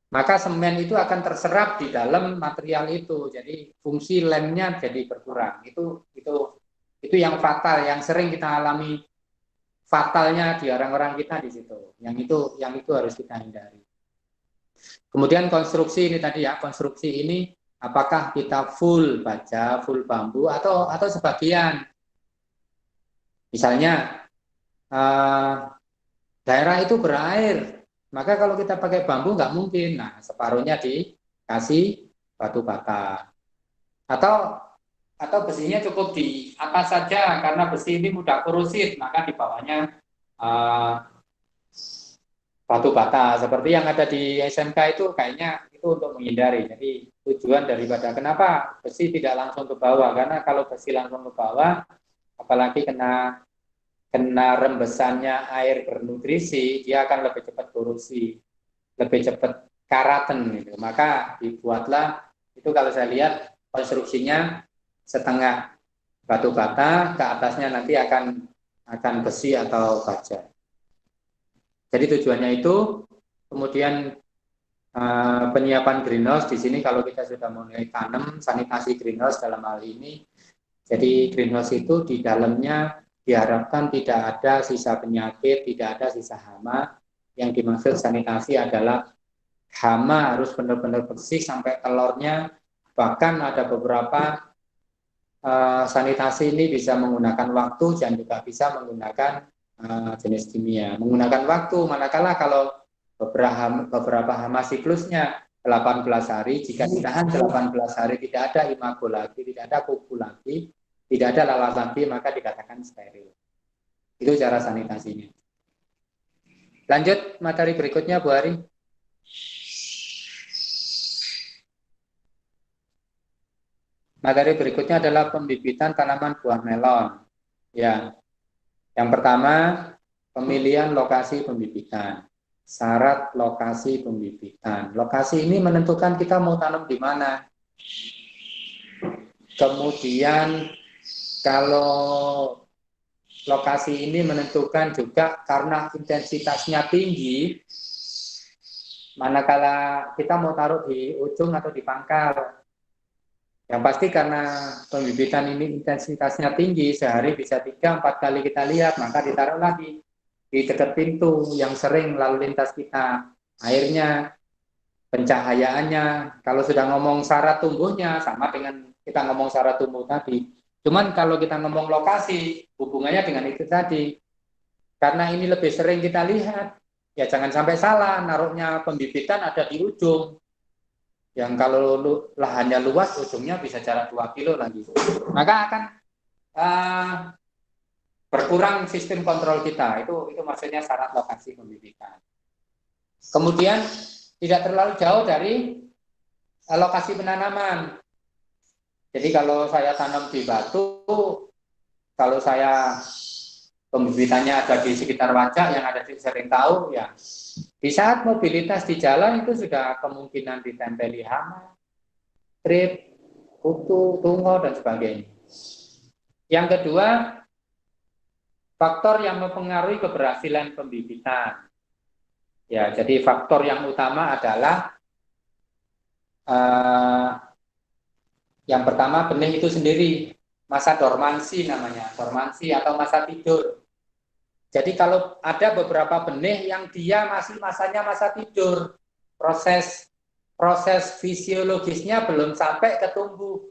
maka semen itu akan terserap di dalam material itu, jadi fungsi lemnya jadi berkurang. Itu yang fatal, yang sering kita alami, fatalnya di orang-orang kita di situ. Yang itu harus kita hindari. Kemudian konstruksi ini tadi ya, konstruksi ini apakah kita full baja, full bambu atau sebagian. Misalnya daerah itu berair, maka kalau kita pakai bambu nggak mungkin. Nah, separuhnya dikasih batu bata. Atau besinya cukup di atas saja, karena besi ini mudah korosif, maka di bawahnya batu bata. Seperti yang ada di SMK itu kayaknya itu untuk menghindari. Jadi tujuan daripada kenapa besi tidak langsung ke bawah, karena kalau besi langsung ke bawah, apalagi kena rembesannya air bernutrisi, dia akan lebih cepat korupsi, lebih cepat karaten gitu. Maka dibuatlah itu, kalau saya lihat konstruksinya setengah batu bata, ke atasnya nanti akan besi atau baja. Jadi tujuannya itu. Kemudian penyiapan greenhouse di sini, kalau kita sudah mulai tanam, sanitasi greenhouse dalam hal ini. Jadi greenhouse itu di dalamnya diharapkan tidak ada sisa penyakit, tidak ada sisa hama. Yang dimaksud sanitasi adalah hama harus benar-benar bersih sampai telurnya. Bahkan ada beberapa sanitasi ini bisa menggunakan waktu dan juga bisa menggunakan jenis kimia. Menggunakan waktu, manakala kalau beberapa hama siklusnya 18 hari, jika ditahan 18 hari tidak ada imago lagi, tidak ada kuku lagi, tidak ada lalat lagi, maka dikatakan steril. Itu cara sanitasinya. Lanjut materi berikutnya, Bu Ari. Materi berikutnya adalah pembibitan tanaman buah melon. Ya, yang pertama pemilihan lokasi pembibitan. Syarat lokasi pembibitan. Lokasi ini menentukan kita mau tanam di mana. Kemudian kalau lokasi ini menentukan juga karena intensitasnya tinggi, manakala kita mau taruh di ujung atau di pangkal. Yang pasti karena pembibitan ini intensitasnya tinggi, sehari bisa 3-4 kali kita lihat, maka ditaruh lagi di dekat pintu yang sering lalu lintas kita. Airnya, pencahayaannya, kalau sudah ngomong syarat tumbuhnya, sama dengan kita ngomong syarat tumbuh tadi. Cuman kalau kita ngomong lokasi, hubungannya dengan itu tadi. Karena ini lebih sering kita lihat, ya jangan sampai salah, naruhnya pembibitan ada di ujung. Yang kalau lahannya luas, ujungnya bisa jarak 2 kilo lagi. Maka akan berkurang sistem kontrol kita. Itu maksudnya syarat lokasi pembibitan. Kemudian tidak terlalu jauh dari lokasi penanaman. Jadi kalau saya tanam di Batu, kalau saya pembibitannya ada di sekitar Wajak, yang ada di sering tahu, ya di saat mobilitas di jalan itu sudah kemungkinan ditempeli hama, trip, kutu, tungau, dan sebagainya. Yang kedua, faktor yang mempengaruhi keberhasilan pembibitan. Ya, jadi faktor yang utama adalah yang pertama benih itu sendiri, masa dormansi namanya, dormansi atau masa tidur. Jadi kalau ada beberapa benih yang dia masih masanya masa tidur, proses fisiologisnya belum sampai ke tumbuh.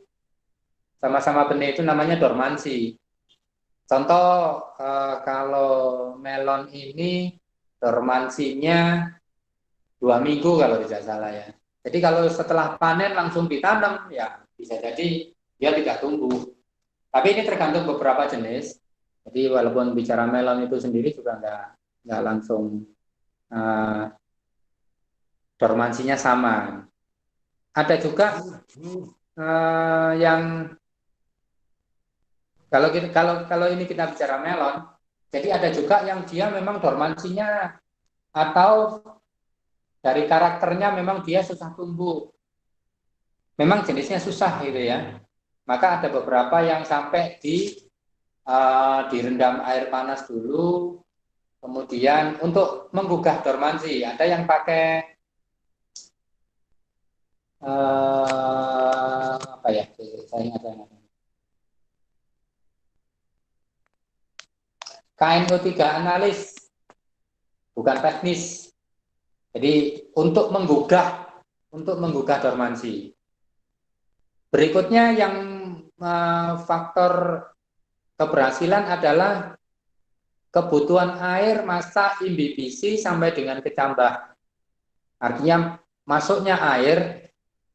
Sama-sama benih itu namanya dormansi. Contoh kalau melon ini dormansinya 2 minggu kalau tidak salah ya. Jadi kalau setelah panen langsung ditanam, ya bisa jadi dia tidak tumbuh. Tapi ini tergantung beberapa jenis. Jadi walaupun bicara melon itu sendiri juga nggak langsung dormansinya sama. Ada juga yang kalau ini kita bicara melon, jadi ada juga yang dia memang dormansinya atau dari karakternya memang dia susah tumbuh. Memang jenisnya susah gitu ya. Maka ada beberapa yang sampai direndam air panas dulu, kemudian untuk menggugah dormansi. Ada yang pakai apa ya? Saya ingat. KNO3 analis, bukan teknis. Jadi untuk menggugah dormansi. Berikutnya yang faktor keberhasilan adalah kebutuhan air masa imbibisi sampai dengan kecambah. Artinya masuknya air,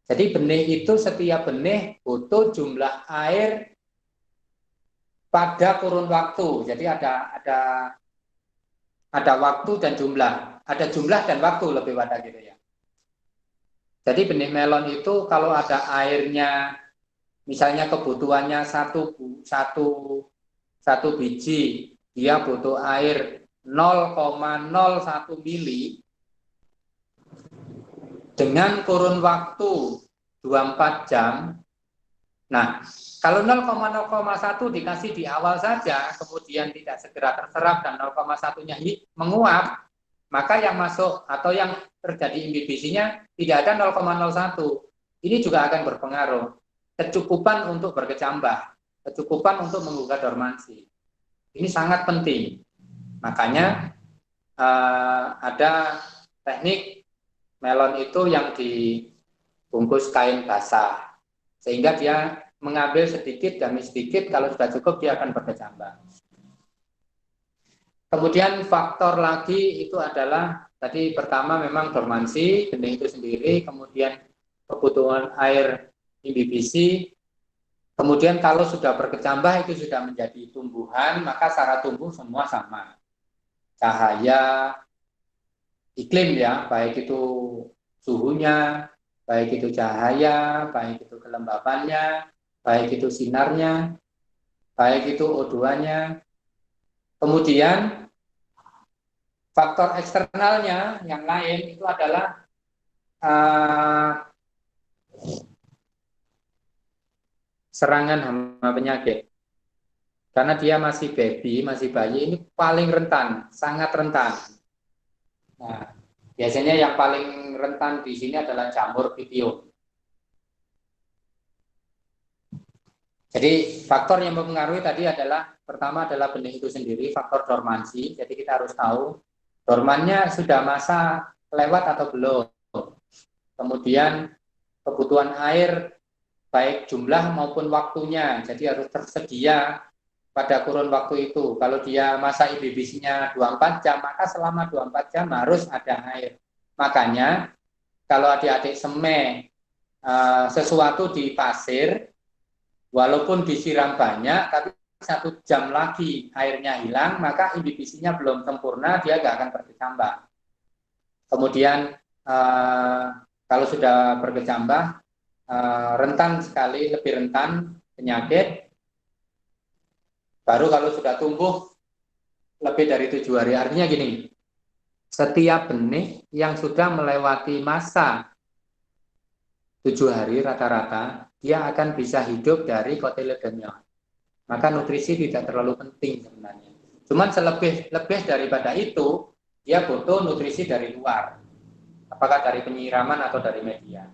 jadi benih itu setiap benih butuh jumlah air pada kurun waktu. Jadi ada waktu dan jumlah, ada jumlah dan waktu lebih pada gitu ya. Jadi benih melon itu kalau ada airnya, misalnya kebutuhannya satu biji, dia butuh air 0,01 mili dengan kurun waktu 24 jam. Nah, kalau 0,01 dikasih di awal saja, kemudian tidak segera terserap dan 0,1-nya menguap, maka yang masuk atau yang terjadi imbibisinya tidak ada 0,01. Ini juga akan berpengaruh. Kecukupan untuk berkecambah, kecukupan untuk menggugah dormansi. Ini sangat penting. Makanya ada teknik melon itu yang dibungkus kain basah, sehingga dia mengambil sedikit demi sedikit, kalau sudah cukup dia akan berkecambah. Kemudian faktor lagi itu adalah tadi pertama memang dormansi benih itu sendiri, kemudian kebutuhan air imbibisi, kemudian kalau sudah berkecambah itu sudah menjadi tumbuhan, maka cara tumbuh semua sama. Cahaya, iklim ya, baik itu suhunya, baik itu cahaya, baik itu kelembabannya, baik itu sinarnya, baik itu O2-nya. Kemudian faktor eksternalnya yang lain itu adalah serangan hama penyakit. Karena dia masih baby, masih bayi, ini paling rentan, sangat rentan. Nah, biasanya yang paling rentan di sini adalah jamur pipium. Jadi faktor yang mempengaruhi tadi adalah pertama adalah benih itu sendiri, faktor dormansi. Jadi kita harus tahu dormannya sudah masa lewat atau belum. Kemudian kebutuhan air baik jumlah maupun waktunya. Jadi harus tersedia pada kurun waktu itu. Kalau dia masa imbibisinya 24 jam, maka selama 24 jam harus ada air. Makanya kalau adik-adik semai sesuatu di pasir, walaupun disiram banyak, tapi 1 jam lagi airnya hilang, maka imbibisinya belum sempurna, dia nggak akan berkecambah. Kemudian kalau sudah berkecambah, rentan sekali, lebih rentan penyakit. Baru kalau sudah tumbuh lebih dari 7 hari. Artinya gini, setiap benih yang sudah melewati masa 7 hari rata-rata, dia akan bisa hidup dari cotyledonnya. Maka nutrisi tidak terlalu penting sebenarnya. Cuman lebih daripada itu, dia butuh nutrisi dari luar. Apakah dari penyiraman atau dari media.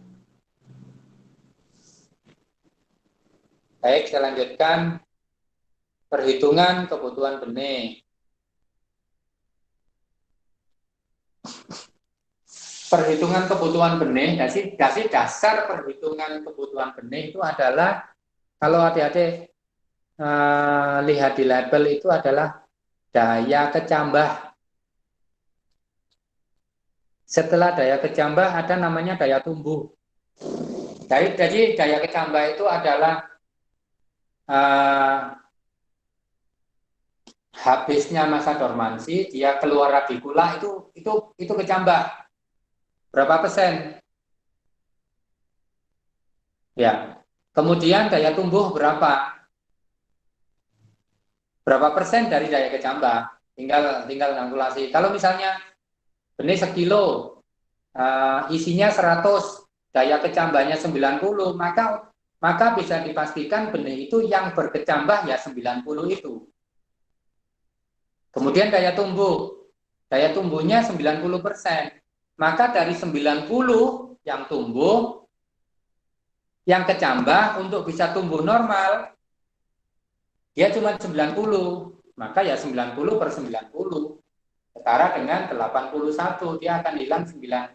Baik, saya lanjutkan. Perhitungan kebutuhan benih. Perhitungan kebutuhan benih, dasar perhitungan kebutuhan benih itu adalah, kalau adik-adik lihat di label itu adalah daya kecambah. Setelah daya kecambah ada namanya daya tumbuh. Jadi daya kecambah itu adalah habisnya masa dormansi dia keluar radikula itu kecambah berapa persen? Ya. Kemudian daya tumbuh berapa? Berapa persen dari daya kecambah? Tinggal kalkulasi. Kalau misalnya benih sekilo, isinya 100, daya kecambahnya 90, maka bisa dipastikan benih itu yang berkecambah ya 90 itu. Kemudian daya tumbuhnya 90%. Maka dari 90 yang tumbuh, yang kecambah untuk bisa tumbuh normal, dia cuma 90. Maka ya 90 per 90. Setara dengan 81, dia akan hilang 10%,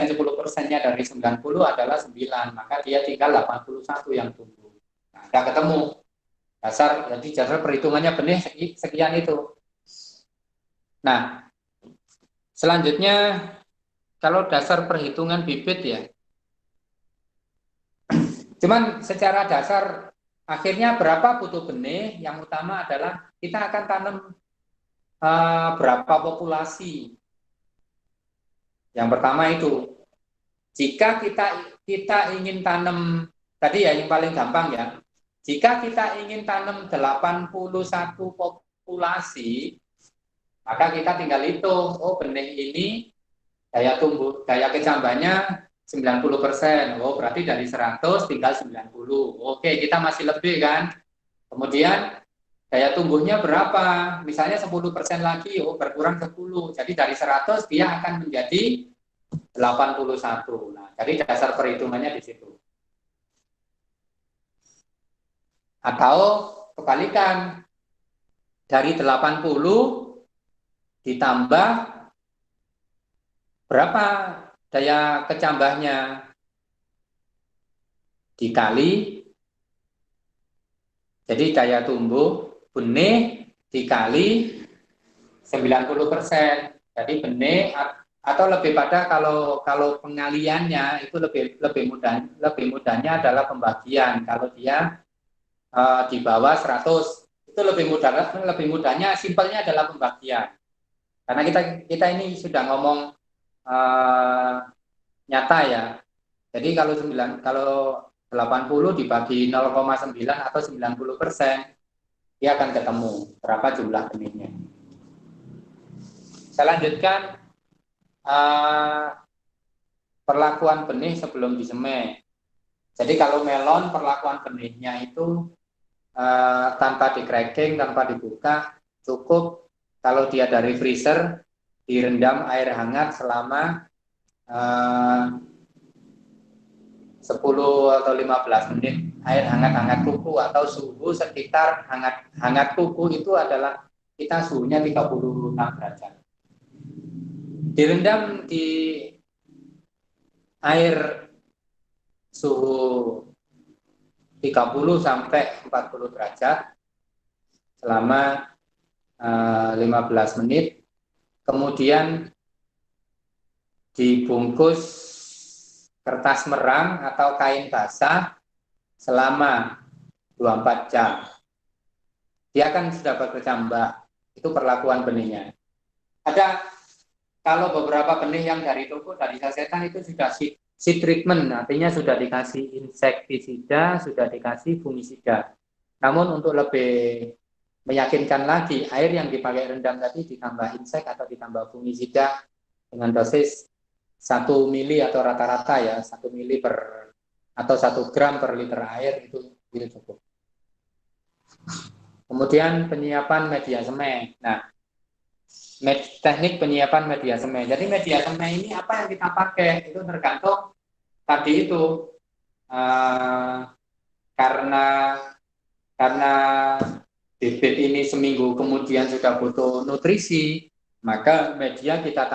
10%-nya dari 90 adalah 9, maka dia tinggal 81 yang tumbuh. Nah, udah ketemu jadi dasar perhitungannya benih sekian itu. Nah, selanjutnya kalau dasar perhitungan bibit ya, cuman secara dasar akhirnya berapa butuh benih, yang utama adalah kita akan tanam berapa populasi. Yang pertama itu, jika kita ingin tanam, tadi ya yang paling gampang ya, jika kita ingin tanam 81 populasi, maka kita tinggal hitung, oh benih ini daya kecambahnya 90%, oh berarti dari 100 tinggal 90, oke kita masih lebih kan. Kemudian daya tumbuhnya berapa, misalnya 10% lagi, oh berkurang 10, jadi dari 100 dia akan menjadi 81. Nah, jadi dasar perhitungannya di situ. Atau kebalikan, dari 80 ditambah berapa daya kecambahnya dikali, jadi daya tumbuh benih dikali 90%. Jadi benih atau lebih pada kalau pengaliannya itu lebih mudahnya adalah pembagian. Kalau dia di bawah 100 itu lebih mudahnya, simpelnya adalah pembagian. Karena kita ini sudah ngomong nyata ya. Jadi kalau 80 dibagi 0,9 atau 90%, dia akan ketemu berapa jumlah benihnya. Saya lanjutkan perlakuan benih sebelum disemai. Jadi kalau melon perlakuan benihnya itu tanpa di-cracking, tanpa dibuka, cukup kalau dia dari freezer direndam air hangat selama 10 atau 15 menit, air hangat-hangat kuku atau suhu sekitar hangat kuku itu adalah kita suhunya 36 derajat. Direndam di air suhu 30 sampai 40 derajat selama 15 menit, kemudian dibungkus kertas merang atau kain basah selama 24 jam. Dia akan sudah berkecambah. Itu perlakuan benihnya. Ada kalau beberapa benih yang dari toko, dari sasetan itu sudah seed treatment, artinya sudah dikasih insektisida, sudah dikasih fungisida. Namun untuk lebih meyakinkan lagi, air yang dipakai rendam tadi ditambah insek atau ditambah fungisida dengan dosis 1 mili atau rata-rata ya 1 mili atau 1 gram per liter air itu cukup. Kemudian penyiapan media semai. Nah, teknik penyiapan media semai. Jadi media semai ini apa yang kita pakai itu tergantung tadi itu karena bibit ini seminggu kemudian sudah butuh nutrisi, maka media kita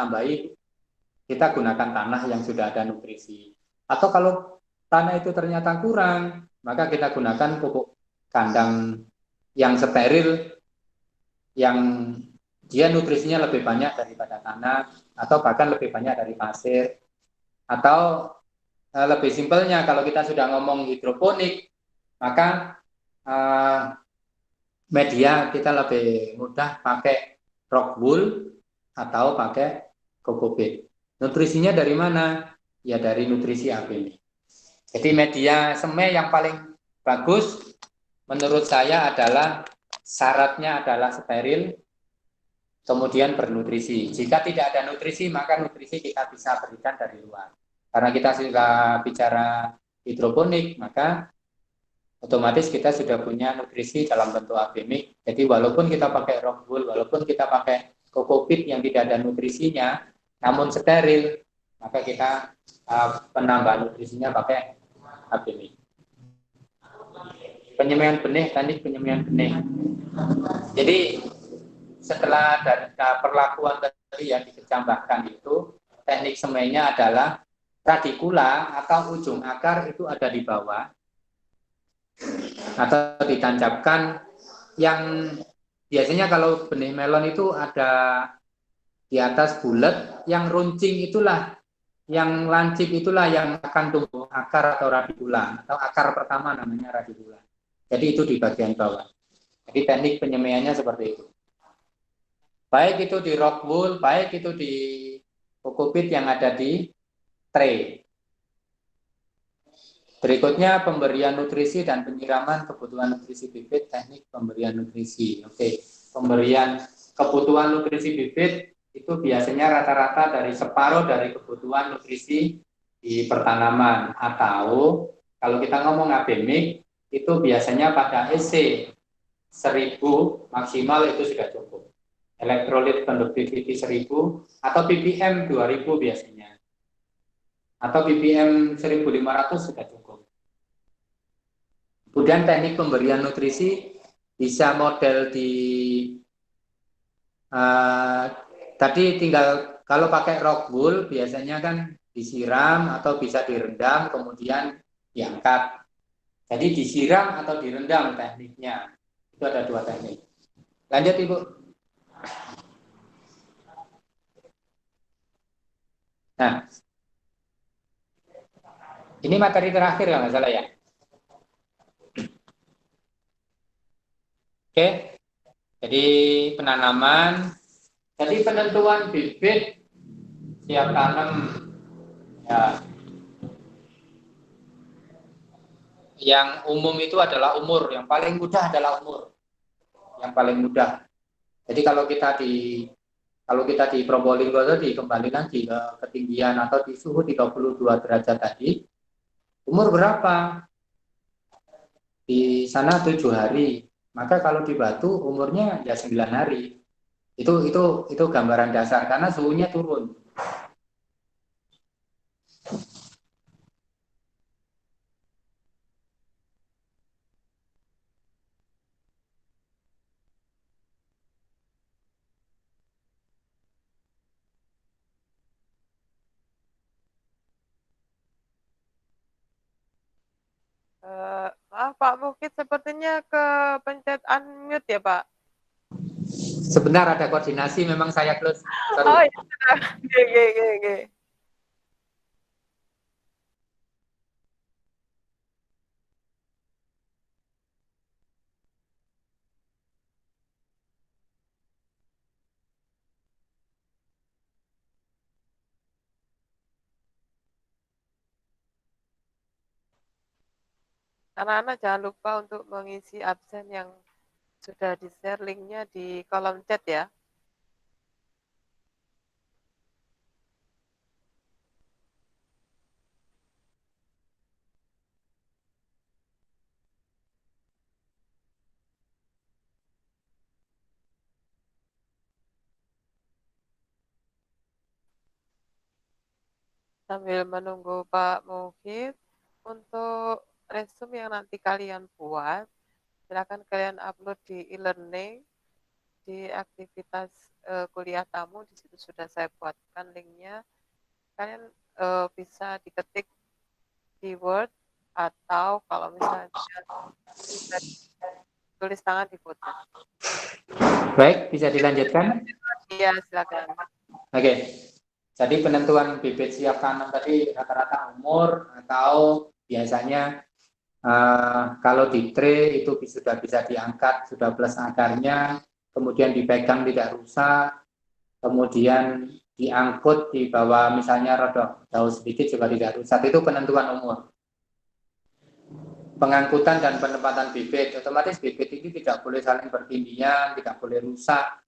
gunakan tanah yang sudah ada nutrisi. Atau kalau tanah itu ternyata kurang, maka kita gunakan pupuk kandang yang steril, yang dia nutrisinya lebih banyak daripada tanah, atau bahkan lebih banyak dari pasir. Atau lebih simpelnya, kalau kita sudah ngomong hidroponik, maka media kita lebih mudah pakai rock wool atau pakai kokopit. Nutrisinya dari mana? Ya dari nutrisi ABMI. Jadi media semai yang paling bagus menurut saya adalah syaratnya adalah steril, kemudian bernutrisi. Jika tidak ada nutrisi, maka nutrisi kita bisa berikan dari luar. Karena kita sudah bicara hidroponik, maka otomatis kita sudah punya nutrisi dalam bentuk ABMIK. Jadi walaupun kita pakai rock wool, walaupun kita pakai kokopit yang tidak ada nutrisinya, namun steril, maka kita penambah nutrisinya pakai ABMIK. Penyemaian benih, teknik penyemaian benih. Jadi setelah dari perlakuan tadi yang dikecambahkan itu, teknik semainya adalah radikula atau ujung akar itu ada di bawah atau ditancapkan. Yang biasanya kalau benih melon itu ada di atas bulat, yang runcing itulah, yang lancip itulah yang akan tumbuh akar atau radikula, atau akar pertama namanya radikula. Jadi itu di bagian bawah. Jadi teknik penyemaiannya seperti itu. Baik itu di rock wool, baik itu di kokopit yang ada di tray. Berikutnya pemberian nutrisi dan penyiraman kebutuhan nutrisi bibit, teknik pemberian nutrisi. Oke, pemberian kebutuhan nutrisi bibit itu biasanya rata-rata dari separuh dari kebutuhan nutrisi di pertanaman, atau kalau kita ngomong ABMIK itu biasanya pada EC 1000 maksimal itu sudah cukup. Elektrolit conductivity 1000 atau ppm 2000 biasanya. Atau ppm 1500 sudah cukup. Kemudian teknik pemberian nutrisi bisa model di tadi tinggal kalau pakai rock wool biasanya kan disiram atau bisa direndam kemudian diangkat. Jadi disiram atau direndam tekniknya. Itu ada dua teknik. Lanjut Ibu. Nah, ini materi terakhir kalau nggak salah ya. Oke, jadi penanaman, jadi penentuan bibit siap tanam ya. Yang umum itu adalah umur, yang paling mudah adalah umur, yang paling mudah. Jadi kalau kita di Probolinggo tadi kembali lagi ke ketinggian atau di suhu 32 derajat tadi, umur berapa? Di sana 7 hari. Maka kalau di Batu umurnya ya 9 hari. Itu gambaran dasar karena suhunya turun. Maaf Pak Mukid, sepertinya ke pencet unmute ya Pak. Sebentar ada koordinasi, memang saya close. Sorry. Oh ya sudah. Oke. Anak-anak jangan lupa untuk mengisi absen yang sudah di-share linknya di kolom chat ya. Sambil menunggu Pak Mukid, untuk resume yang nanti kalian buat, silakan kalian upload di e-learning, di aktivitas kuliah tamu. Di situ sudah saya buatkan linknya. Kalian bisa diketik di Word atau kalau misalnya bisa tulis tangan di foto. Baik, bisa dilanjutkan? Iya, silakan. Oke. Jadi penentuan bibit siap tanam tadi rata-rata umur atau biasanya Kalau di tray itu sudah bisa diangkat, sudah plus akarnya, kemudian dipegang tidak rusak, kemudian diangkut di bawah misalnya rodok jauh sedikit juga tidak rusak. Itu penentuan umur. Pengangkutan dan penempatan bibit, otomatis bibit ini tidak boleh saling bertindian, tidak boleh rusak.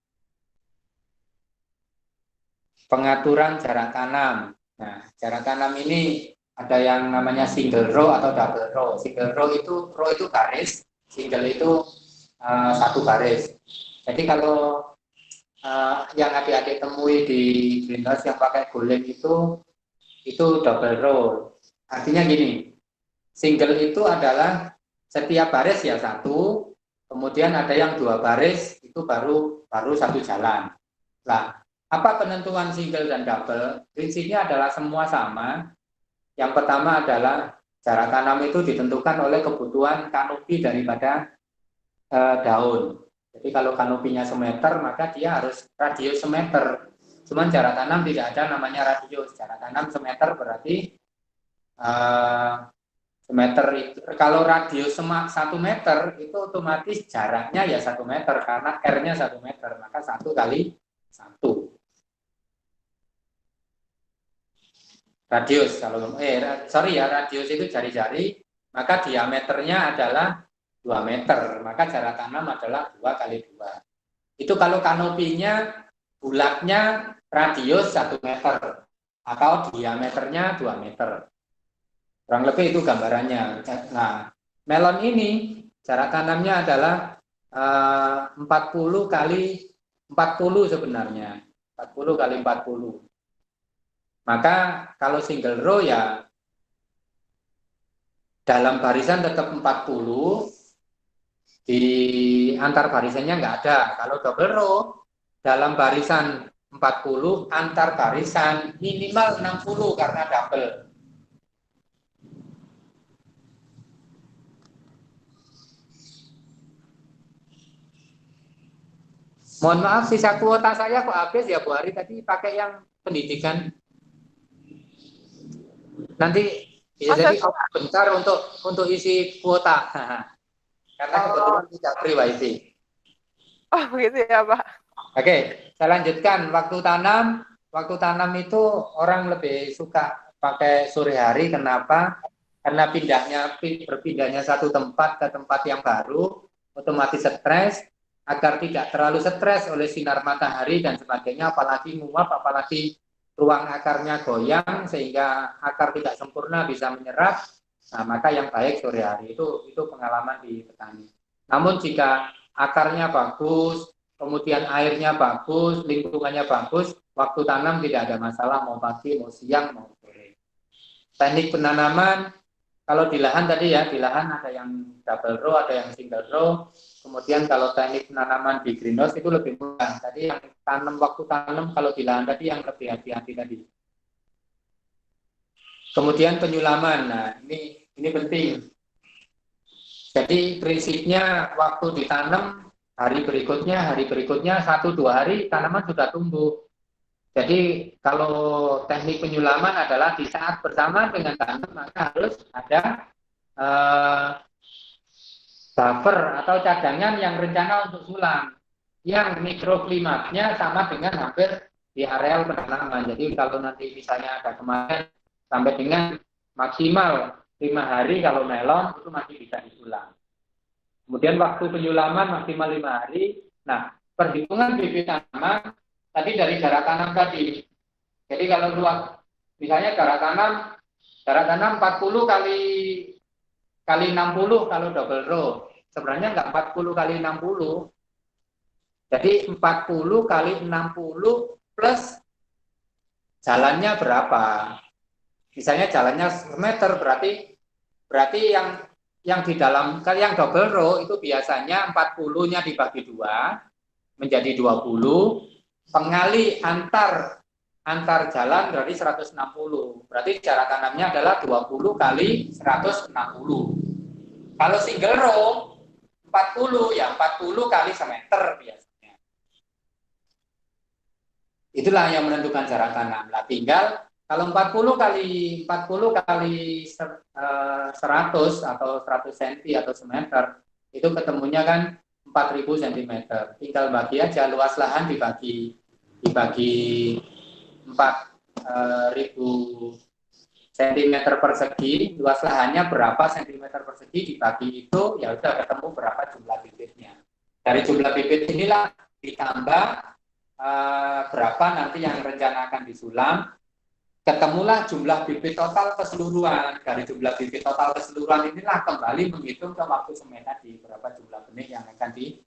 Pengaturan jarak tanam. Nah, jarak tanam ini ada yang namanya single row atau double row. Single row itu garis, single itu satu garis. Jadi kalau yang adik-adik temui di greenhouse yang pakai goleng itu double row. Artinya gini, single itu adalah setiap baris ya satu, kemudian ada yang dua baris itu baru satu jalan. Nah, apa penentuan single dan double? Prinsipnya adalah semua sama. Yang pertama adalah jarak tanam itu ditentukan oleh kebutuhan kanopi daripada daun. Jadi kalau kanopinya semeter, maka dia harus radius semeter. Cuman jarak tanam tidak ada namanya radius. Jarak tanam semeter berarti semeter itu. Kalau radius 1 meter itu otomatis jaraknya ya 1 meter karena R-nya 1 meter. Maka 1 × 1. Radius kalau radius itu jari-jari, maka diameternya adalah 2 meter, maka jarak tanam adalah 2 × 2. Itu kalau kanopinya bulatnya radius 1 meter atau diameternya 2 meter. Kurang lebih itu gambarannya. Nah, melon ini jarak tanamnya adalah 40 × 40 sebenarnya. 40 × 40. Maka kalau single row ya dalam barisan tetap 40, di antar barisannya nggak ada. Kalau double row dalam barisan 40, antar barisan minimal 60 karena double. Mohon maaf, sisa kuota saya kok habis ya Bu Ari, tadi pakai yang pendidikan. Nanti bisa jadi bentar untuk isi kuota. Karena kebetulan tidak free wifi. Oh begitu ya Pak. Oke, saya lanjutkan. Waktu tanam itu orang lebih suka pakai sore hari. Kenapa? Karena berpindahnya satu tempat ke tempat yang baru, otomatis stres. Agar tidak terlalu stres oleh sinar matahari dan sebagainya, apalagi menguap, apalagi ruang akarnya goyang sehingga akar tidak sempurna bisa menyerap. Nah, maka yang baik sore hari itu pengalaman di petani. Namun jika akarnya bagus, kemudian airnya bagus, lingkungannya bagus, waktu tanam tidak ada masalah, mau pagi, mau siang, mau sore. Teknik penanaman, kalau di lahan tadi ya, di lahan ada yang double row, ada yang single row. Kemudian kalau teknik penanaman di greenhouse itu lebih mudah. Tadi yang waktu tanam, kalau di lahan tadi yang lebih hati-hati tadi. Kemudian penyulaman, nah ini penting. Jadi prinsipnya waktu ditanam, hari berikutnya 1-2 hari tanaman sudah tumbuh. Jadi kalau teknik penyulaman adalah di saat bersamaan dengan tanam, maka harus ada buffer atau cadangan yang rencana untuk sulam, yang mikroklimatnya sama dengan hampir di areal penanaman. Jadi kalau nanti misalnya ada kemarin sampai dengan maksimal 5 hari kalau melon itu masih bisa disulam. Kemudian waktu penyulaman maksimal 5 hari. Nah, perhitungan bibit tanaman tadi dari jarak tanam tadi. Jadi kalau luas, misalnya jarak tanam 40 kali 60 kalau double row. Sebenarnya enggak 40 kali 60. Jadi 40 kali 60 plus jalannya berapa? Misalnya jalannya semeter, berarti yang di dalam yang double row itu biasanya 40-nya dibagi 2 menjadi 20, pengali antar jalan dari 160. Berarti jarak tanamnya adalah 20 kali 160. Kalau single row 40 ya 40 kali semeter biasanya. Itulah yang menentukan jarak tanam. Nah, tinggal Kalau 40 kali 100 atau 100 cm atau semeter, itu ketemunya kan 4.000 cm. Tinggal bagi aja luas lahan dibagi 4.000 cm persegi, luas lahannya berapa cm persegi dibagi itu, ya udah ketemu berapa jumlah bibitnya. Dari jumlah bibit inilah ditambah berapa nanti yang rencana akan disulam, ketemulah jumlah bibit total keseluruhan. Dari jumlah bibit total keseluruhan inilah kembali menghitung ke waktu semen tadi, berapa jumlah benih yang akan di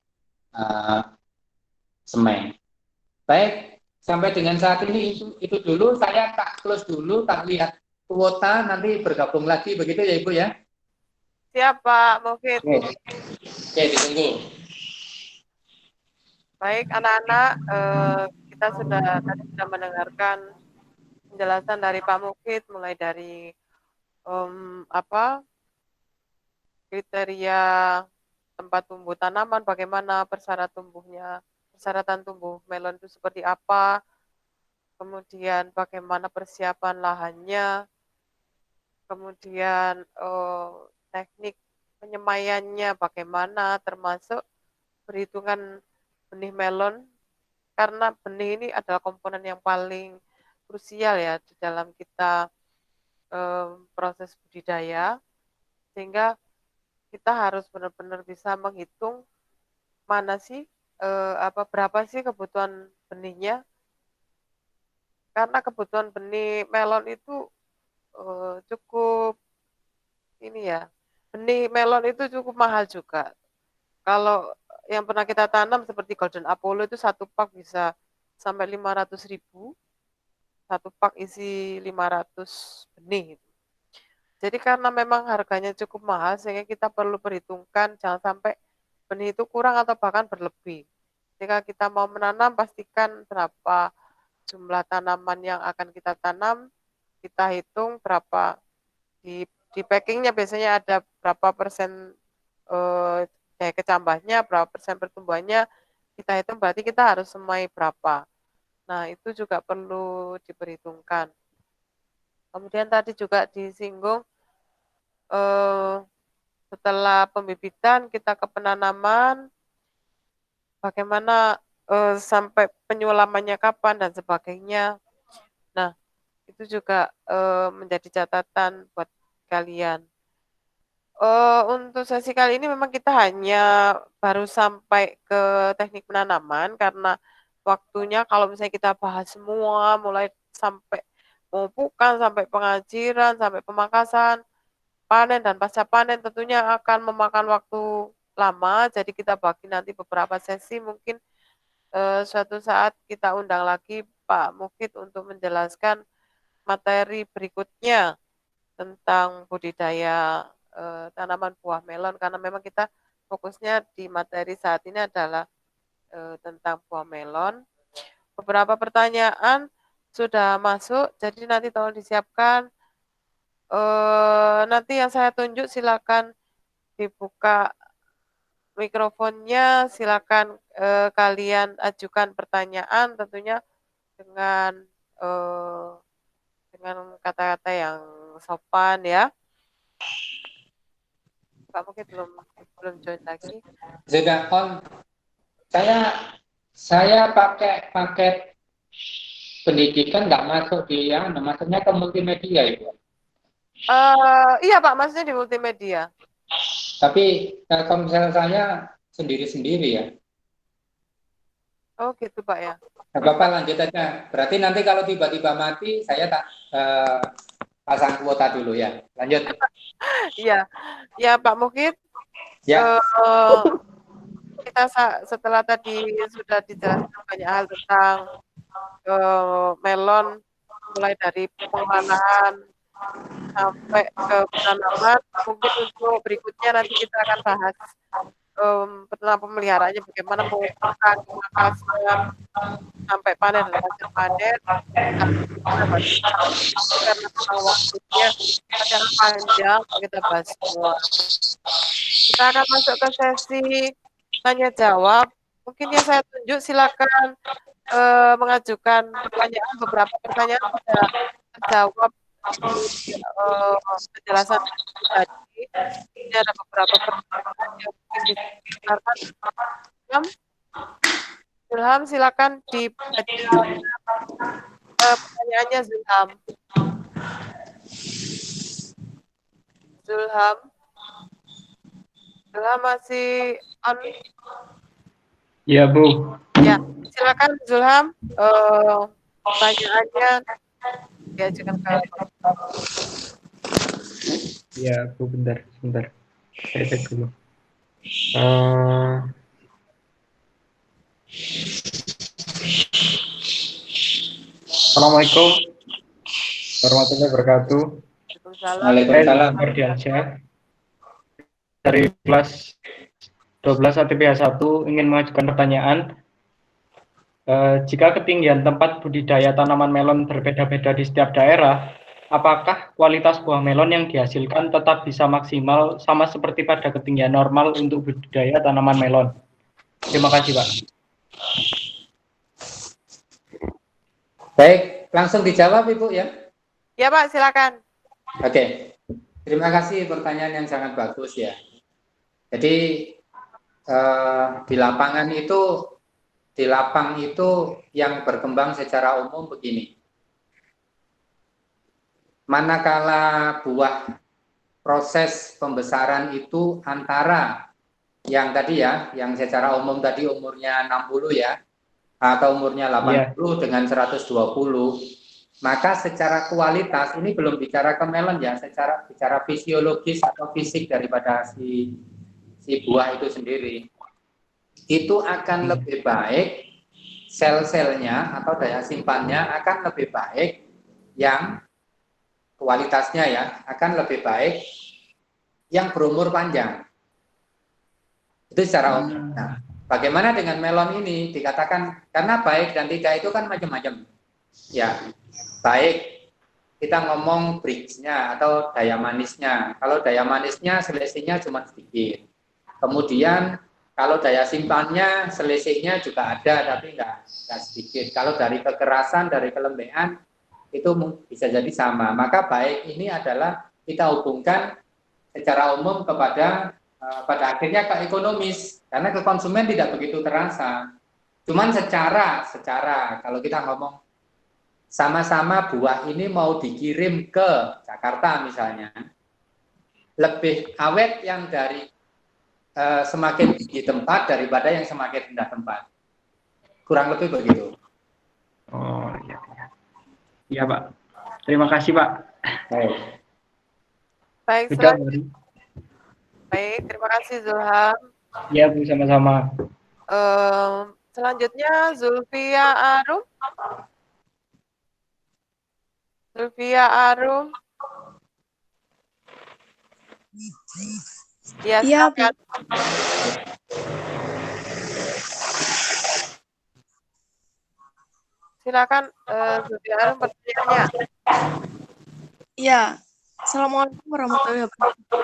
semen. Baik, sampai dengan saat ini itu dulu, saya tak close dulu, tak lihat kuota, nanti bergabung lagi, begitu ya Ibu ya? Siap Pak Mufid. Oke, ditunggu. Baik anak-anak, kita tadi sudah mendengarkan penjelasan dari Pak Mufid, mulai dari kriteria tempat tumbuh tanaman, bagaimana persyaratan tumbuh melon itu seperti apa, kemudian bagaimana persiapan lahannya, kemudian teknik penyemaiannya bagaimana, termasuk perhitungan benih melon, karena benih ini adalah komponen yang paling krusial ya di dalam kita proses budidaya, sehingga kita harus benar-benar bisa menghitung mana sih berapa sih kebutuhan benihnya, karena kebutuhan benih melon itu cukup ini ya, benih melon itu cukup mahal juga. Kalau yang pernah kita tanam seperti Golden Apollo itu satu pak bisa sampai 500.000, satu pak isi 500 benih. Jadi karena memang harganya cukup mahal, sehingga kita perlu perhitungkan jangan sampai benih itu kurang atau bahkan berlebih. Jika kita mau menanam, pastikan berapa jumlah tanaman yang akan kita tanam, kita hitung berapa di packingnya biasanya ada berapa persen daya kecambahnya, berapa persen pertumbuhannya, kita hitung berarti kita harus semai berapa. Nah, itu juga perlu diperhitungkan. Kemudian tadi juga disinggung setelah pembibitan kita ke penanaman, bagaimana sampai penyulamannya kapan dan sebagainya. Nah, itu juga menjadi catatan buat kalian. Untuk sesi kali ini memang kita hanya baru sampai ke teknik penanaman, karena waktunya kalau misalnya kita bahas semua, mulai sampai pemupukan, sampai pengajiran, sampai pemangkasan, panen dan pasca panen tentunya akan memakan waktu lama. Jadi kita bagi nanti beberapa sesi, mungkin suatu saat kita undang lagi Pak Mufid untuk menjelaskan materi berikutnya tentang budidaya tanaman buah melon, karena memang kita fokusnya di materi saat ini adalah tentang buah melon. Beberapa pertanyaan sudah masuk, jadi nanti tolong disiapkan. Nanti yang saya tunjuk silakan dibuka mikrofonnya, silakan kalian ajukan pertanyaan, tentunya dengan kata-kata yang sopan ya. Pak mungkin belum join lagi. Sudah on. Saya pakai paket pendidikan nggak masuk di yang maksudnya ke multimedia itu. Iya Pak, maksudnya di multimedia. Tapi Telkomsel saya sendiri-sendiri ya. Oh gitu Pak ya. Nggak apa-apa, lanjut aja. Berarti nanti kalau tiba-tiba mati saya tak pasang kuota dulu ya. Lanjut. Iya, ya Pak Mukid. Ya. Kita setelah tadi sudah dijelaskan banyak hal tentang melon, mulai dari pengolahan sampai ke penanaman. Mungkin untuk berikutnya nanti kita akan bahas tentang pemeliharaannya, bagaimana pemupukan, pemangkasan, sampai panen dan hasil panen. Karena memang waktunya sangat panjang, kita bahas semua. Kita akan masuk ke sesi tanya jawab. Mungkin yang saya tunjuk silakan mengajukan pertanyaan. Beberapa pertanyaan sudah terjawab di penjelasan tadi. Ini ada beberapa pertanyaan yang mungkin bisa didengarkan. Zulham, silakan dibaca pertanyaannya Zulham. Zulham masih on? Ya, Bu. Ya, silakan Zulham. Pertanyaannya diajukan ke Ya, Bu, bentar. Saya cek dulu. Assalamualaikum warahmatullahi wabarakatuh. Waalaikumsalam. Saya Ferdiansyah dari kelas 12 ATPH 1 ingin mengajukan pertanyaan. Jika ketinggian tempat budidaya tanaman melon berbeda-beda di setiap daerah, apakah kualitas buah melon yang dihasilkan tetap bisa maksimal sama seperti pada ketinggian normal untuk budidaya tanaman melon? Terima kasih, Pak. Baik, langsung dijawab Ibu ya. Ya Pak, silakan. Oke, terima kasih pertanyaan yang sangat bagus ya. Jadi di lapang itu yang berkembang secara umum begini. Manakala buah proses pembesaran itu antara yang tadi ya, yang secara umum tadi umurnya 60 ya, atau umurnya 80 dengan 120, maka secara kualitas ini belum bicara ke melon ya, bicara fisiologis atau fisik daripada si buah itu sendiri. Itu akan lebih baik, sel-selnya atau daya simpannya akan lebih baik, yang kualitasnya ya akan lebih baik yang berumur panjang. Itu secara umum. Nah, bagaimana dengan melon ini? Dikatakan karena baik dan tidak itu kan macam-macam. Ya, baik kita ngomong bridge-nya atau daya manisnya. Kalau daya manisnya selisihnya cuma sedikit. Kemudian kalau daya simpannya selisihnya juga ada tapi enggak sedikit. Kalau dari kekerasan, dari kelembean itu bisa jadi sama. Maka baik ini adalah kita hubungkan secara umum kepada pada akhirnya ke ekonomis, karena ke konsumen tidak begitu terasa. Cuman secara kalau kita ngomong sama-sama buah ini mau dikirim ke Jakarta misalnya, lebih awet yang dari semakin tinggi tempat daripada yang semakin rendah tempat. Kurang lebih begitu. Oh iya. Iya Pak. Terima kasih Pak. Baik, baik, terima kasih Zulham. Iya Bu, sama-sama. Selanjutnya Zulfia Arum. Ya, silakan. Silakan Zulfia Arum pertanyaannya. Ya, Assalamualaikum warahmatullahi wabarakatuh.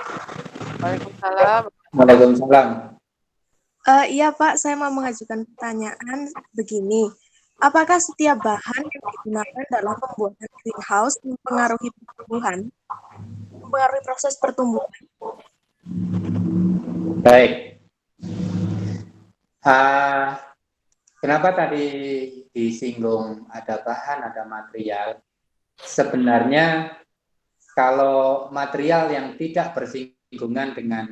Waalaikumsalam. Iya Pak, saya mau mengajukan pertanyaan begini. Apakah setiap bahan yang digunakan dalam pembuatan greenhouse mempengaruhi proses pertumbuhan? Baik. Kenapa tadi disinggung ada bahan, ada material? Sebenarnya kalau material yang tidak bersinggungan dengan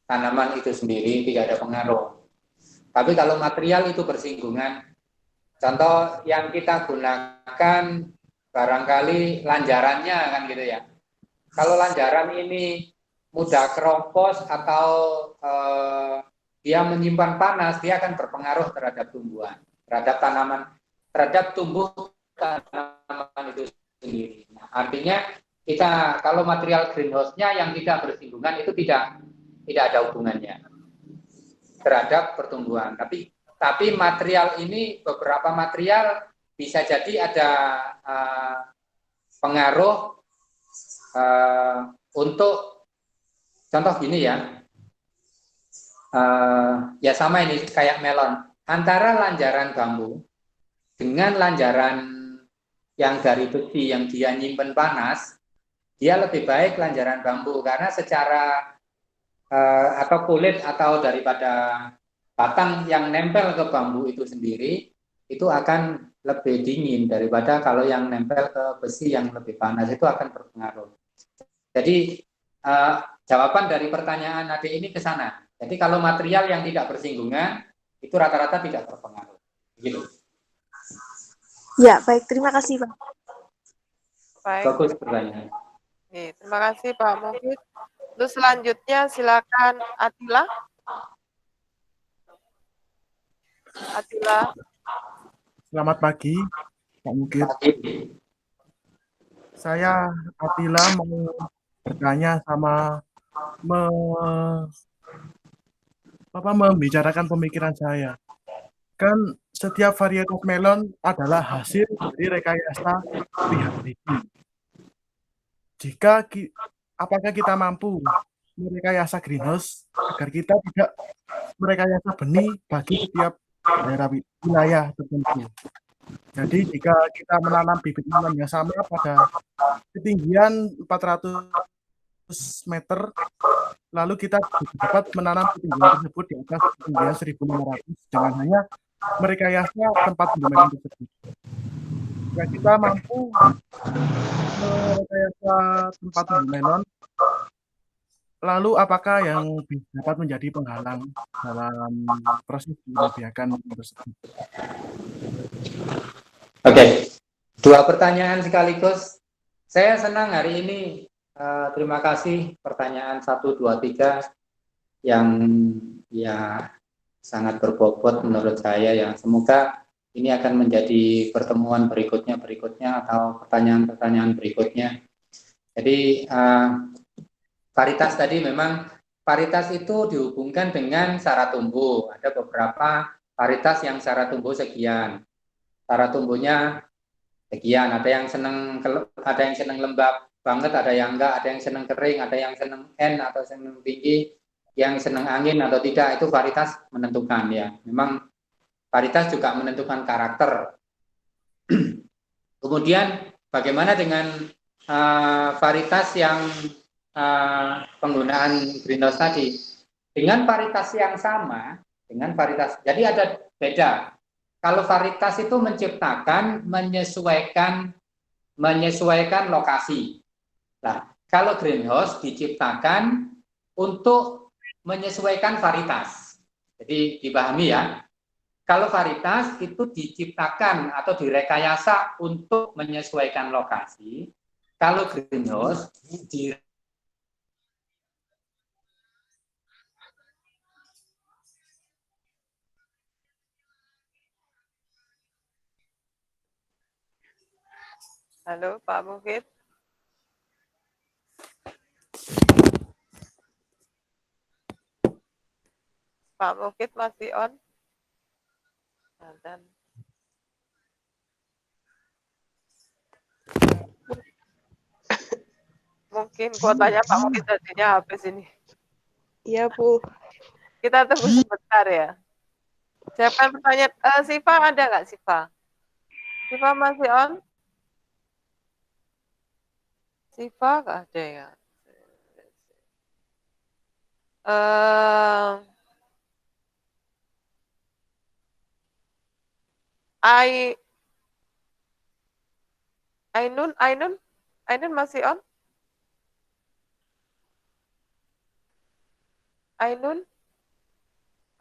tanaman itu sendiri tidak ada pengaruh. Tapi kalau material itu bersinggungan, contoh yang kita gunakan barangkali lanjarannya kan gitu ya. Kalau lanjaran ini mudah keropos atau dia menyimpan panas, dia akan berpengaruh terhadap tumbuhan, terhadap tanaman, terhadap tumbuh tanaman itu sendiri. Nah, artinya kita kalau material greenhouse-nya yang tidak bersinggungan itu tidak ada hubungannya terhadap pertumbuhan. Tapi material ini, beberapa material bisa jadi ada pengaruh untuk contoh gini ya. Ya sama ini kayak melon. Antara lanjaran bambu dengan lanjaran yang dari besi yang dia nyimpen panas, dia lebih baik lanjaran bambu karena secara atau kulit atau daripada batang yang nempel ke bambu itu sendiri itu akan lebih dingin daripada kalau yang nempel ke besi yang lebih panas, itu akan berpengaruh. Jadi jawaban dari pertanyaan adik ini ke sana. Jadi kalau material yang tidak bersinggungan itu rata-rata tidak berpengaruh. Begitu. Ya, baik. Terima kasih, Pak. Baik. Bagus pertanyaan. Nih, terima kasih Pak Mufid. Terus selanjutnya silakan Atila. Atila. Selamat pagi, Pak Mukid. Saya Atila mau bertanya sama membicarakan pemikiran saya. Kan setiap varietas melon adalah hasil dari rekayasa pihak bikin. Apakah kita mampu merekayasa greenhouse agar kita tidak merekayasa benih bagi setiap daerah wilayah tertentu? Jadi jika kita menanam bibit melon yang sama pada ketinggian 400 meter, lalu kita dapat menanam ketinggian tersebut di atas ketinggian 1.500 dengan hanya merekayasa tempat melon tersebut. Jika kita mampu merekayasa tempat melon, lalu apakah yang dapat menjadi penghalang dalam proses pembiakan tersebut? Oke, dua pertanyaan sekaligus. Saya senang hari ini, terima kasih pertanyaan 1, 2, 3 yang ya sangat berbobot menurut saya ya. Semoga ini akan menjadi pertemuan berikutnya atau pertanyaan-pertanyaan berikutnya. Jadi paritas tadi memang paritas itu dihubungkan dengan syarat tumbuh. Ada beberapa paritas yang syarat tumbuh sekian. Cara tumbuhnya sekian, ada yang senang lembab banget, ada yang enggak, ada yang senang kering, ada yang senang atau senang tinggi, yang senang angin atau tidak, itu varietas menentukan ya. Memang varietas juga menentukan karakter. Kemudian bagaimana dengan varietas yang penggunaan greenhouse tadi? Dengan varietas yang sama, jadi ada beda. Kalau varietas itu menciptakan, menyesuaikan lokasi. Nah, kalau greenhouse diciptakan untuk menyesuaikan varietas. Jadi dipahami ya. Kalau varietas itu diciptakan atau direkayasa untuk menyesuaikan lokasi. Kalau greenhouse Halo Pak Mufid. Pak Mufid masih on? Dan mungkin kuotanya Pak Mufid tadinya habis ini. Iya, Bu. Kita tunggu sebentar ya. Siapa yang bertanya? Siva ada nggak Siva? Siva masih on? Siva nggak ada ya? Ainun masih on?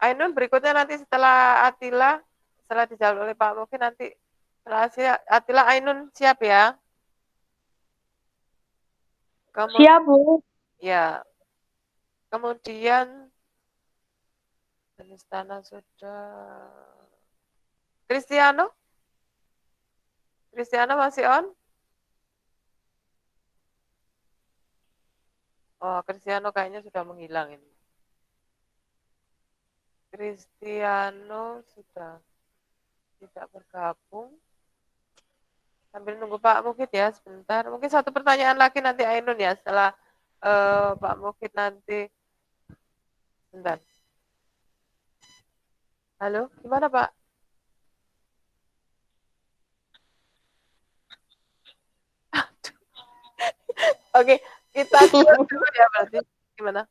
Ainun berikutnya nanti setelah Atila, setelah dijawab oleh Pak Mufid nanti setelah Atila Ainun siap ya? Siap, Bu. Ya. Kemudian jenis tanah sudah. Cristiano masih on? Oh, Cristiano kayaknya sudah menghilang ini. Cristiano sudah tidak bergabung. Sambil nunggu Pak Mufid ya sebentar. Mungkin satu pertanyaan lagi nanti Ainun ya setelah Pak Mufid nanti. Sebentar. Halo, gimana Pak? Oke, kita close dulu ya berarti. Gimana?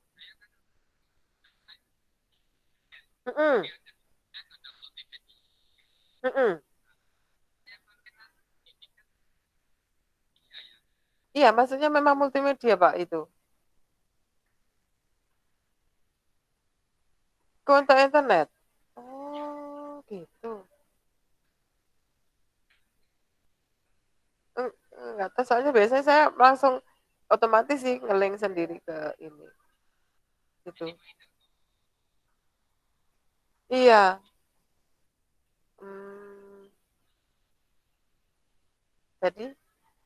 Iya, maksudnya memang multimedia, Pak, itu. Untuk internet. Oh, gitu. Enggak tahu, soalnya biasanya saya langsung otomatis sih nge-link sendiri ke ini. Gitu. Iya.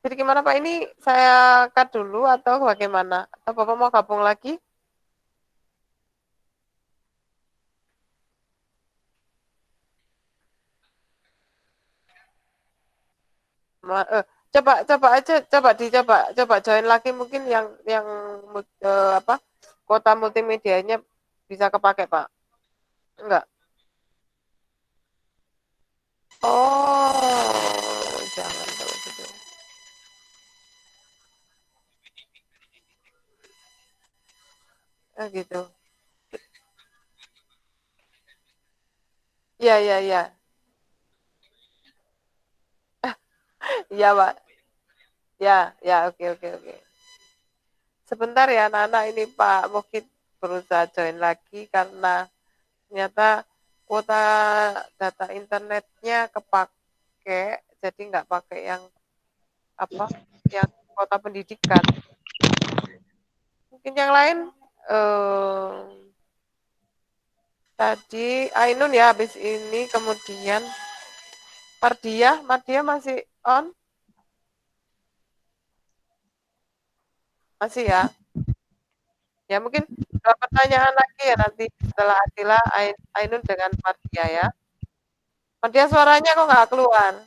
Jadi gimana Pak, ini saya cut dulu atau bagaimana? Atau Bapak mau gabung lagi? Coba join lagi mungkin yang apa kuota multimedianya bisa kepake Pak? Enggak? Oh, jangan kalau gitu. Gitu. Iya, iya, iya. Iya, Pak. Ya, ya, oke, oke, oke. Sebentar ya, Nana, ini Pak Mukid berusaha join lagi karena ternyata kuota data internetnya kepake, jadi nggak pakai yang apa, yang kuota pendidikan. Mungkin yang lain tadi Ainun ya habis ini, kemudian Mardia masih on? Masih ya? Ya mungkin dua pertanyaan lagi ya nanti setelah Atila, Ainun dengan Mardia ya. Mardia suaranya kok nggak keluar?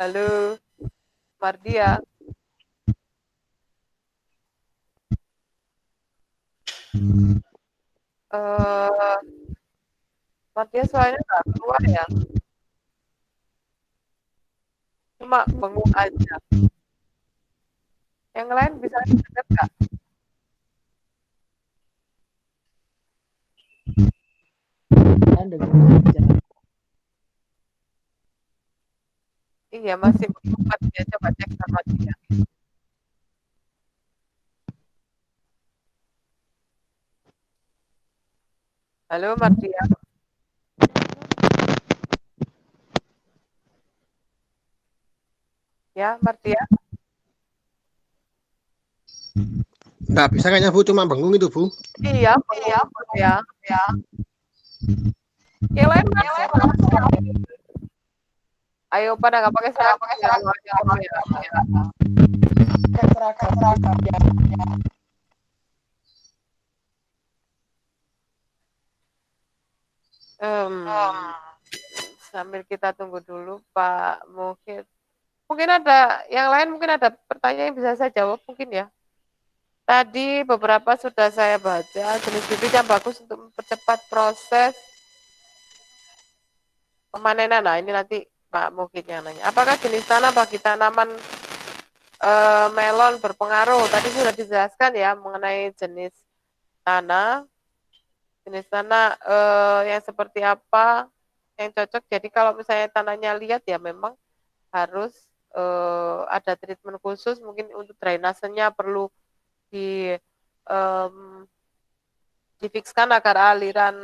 Halo, Mardia. Mardia suaranya nggak keluar ya? Cuma bengong aja. Yang lain bisa dengar nggak? Iya masih berempat ya, coba cek sama dia. Halo Mardia. Ya Mardia. Nggak bisa kayaknya Bu, cuma bengong itu Bu. Iya, ya. Yang lain ayo pada nggak pakai seragam ya. Sambil kita tunggu dulu Pak Muhid. Mungkin ada yang lain, mungkin ada pertanyaan yang bisa saya jawab mungkin ya. Tadi beberapa sudah saya baca, jenis bibit yang bagus untuk mempercepat proses pemanenan. Nah ini nanti Pak Muhid yang nanya. Apakah jenis tanah bagi tanaman melon berpengaruh? Tadi sudah dijelaskan ya mengenai jenis tanah. Jenis tanah yang seperti apa yang cocok. Jadi kalau misalnya tanahnya liat ya memang harus ada treatment khusus, mungkin untuk drainasenya perlu difikskan agar aliran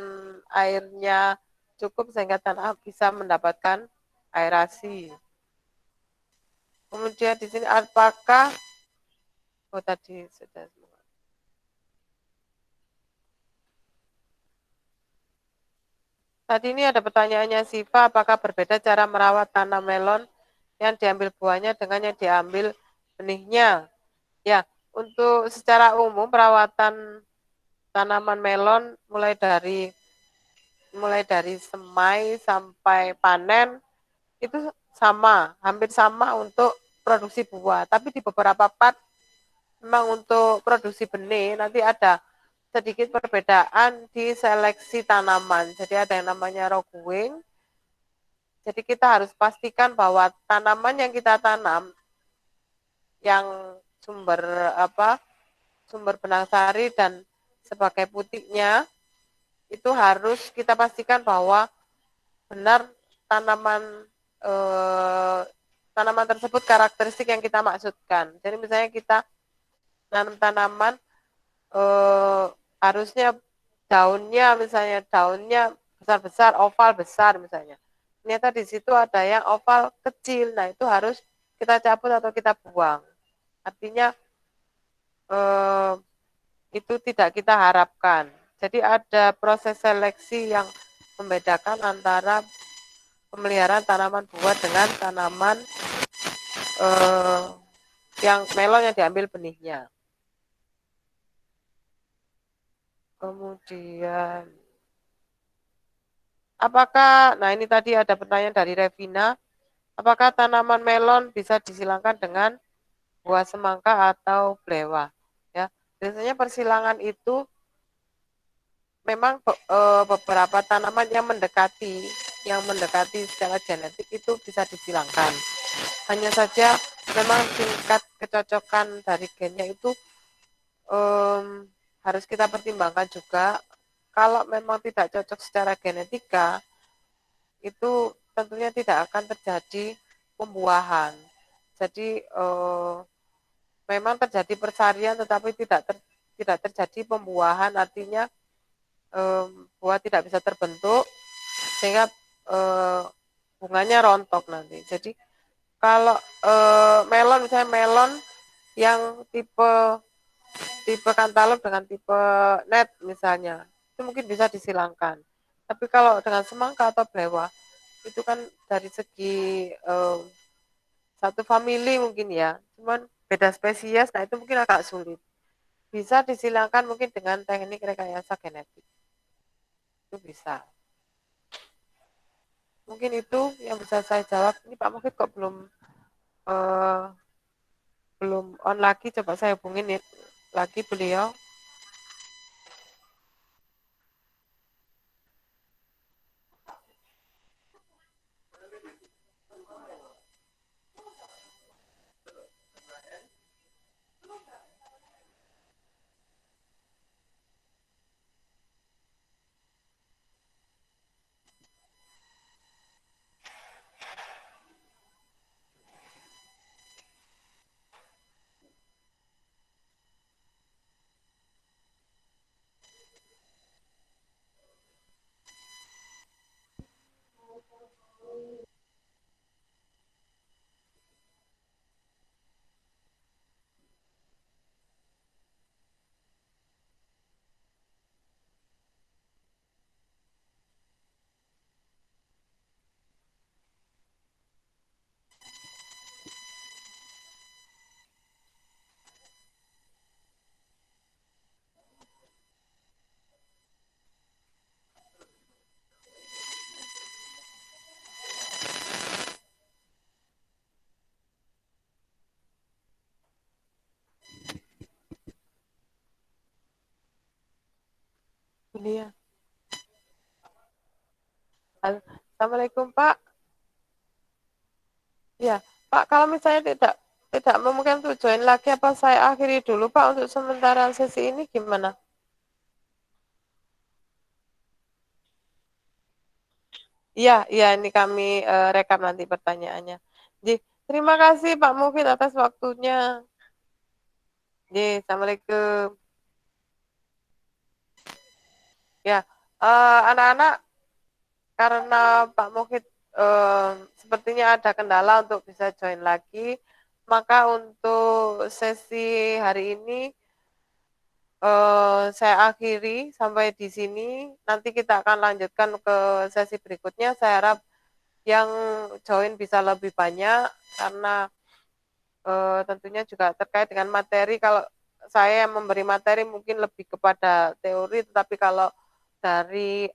airnya cukup sehingga tanah bisa mendapatkan aerasi. Kemudian di sini apakah tadi sudah tadi ini ada pertanyaannya Siva, apakah berbeda cara merawat tanam melon yang diambil buahnya dengan yang diambil benihnya? Ya, untuk secara umum perawatan tanaman melon mulai dari semai sampai panen itu sama, hampir sama untuk produksi buah. Tapi di beberapa part memang untuk produksi benih nanti ada sedikit perbedaan di seleksi tanaman. Jadi ada yang namanya roguing. Jadi kita harus pastikan bahwa tanaman yang kita tanam yang sumber benang sari dan sebagai putiknya itu harus kita pastikan bahwa benar tanaman tersebut karakteristik yang kita maksudkan. Jadi misalnya kita nanam tanaman harusnya daunnya besar-besar, oval besar misalnya. Ternyata di situ ada yang oval kecil. Nah, itu harus kita cabut atau kita buang. Artinya itu tidak kita harapkan. Jadi ada proses seleksi yang membedakan antara pemeliharaan tanaman buah dengan tanaman yang melon yang diambil benihnya. Kemudian, nah ini tadi ada pertanyaan dari Revina, apakah tanaman melon bisa disilangkan dengan buah semangka atau belewah? Ya, biasanya persilangan itu memang beberapa tanaman yang mendekati secara genetik itu bisa disilangkan. Hanya saja memang tingkat kecocokan dari gennya itu harus kita pertimbangkan juga. Kalau memang tidak cocok secara genetika, itu tentunya tidak akan terjadi pembuahan. Jadi memang terjadi persarian, tetapi tidak terjadi pembuahan. Artinya buah tidak bisa terbentuk sehingga bunganya rontok nanti. Jadi kalau melon, misalnya melon yang tipe kantaloupe dengan tipe net misalnya, itu mungkin bisa disilangkan. Tapi kalau dengan semangka atau belewah, itu kan dari segi satu famili mungkin ya, cuman beda spesies, nah itu mungkin agak sulit. Bisa disilangkan mungkin dengan teknik rekayasa genetik. Itu bisa. Mungkin itu yang bisa saya jawab. Ini Pak Mufid kok belum on lagi, coba saya hubungin lagi beliau. Beliau. Assalamualaikum Pak. Ya, Pak, kalau misalnya tidak memungkinkan untuk join lagi, apa saya akhiri dulu Pak untuk sementara sesi ini gimana? Iya, ini kami rekap nanti pertanyaannya. Jadi, terima kasih Pak Mufid atas waktunya. Jadi, Assalamualaikum. Ya, anak-anak, karena Pak Mufid sepertinya ada kendala untuk bisa join lagi, maka untuk sesi hari ini saya akhiri sampai di sini. Nanti kita akan lanjutkan ke sesi berikutnya. Saya harap yang join bisa lebih banyak karena tentunya juga terkait dengan materi. Kalau saya memberi materi mungkin lebih kepada teori, tetapi kalau dari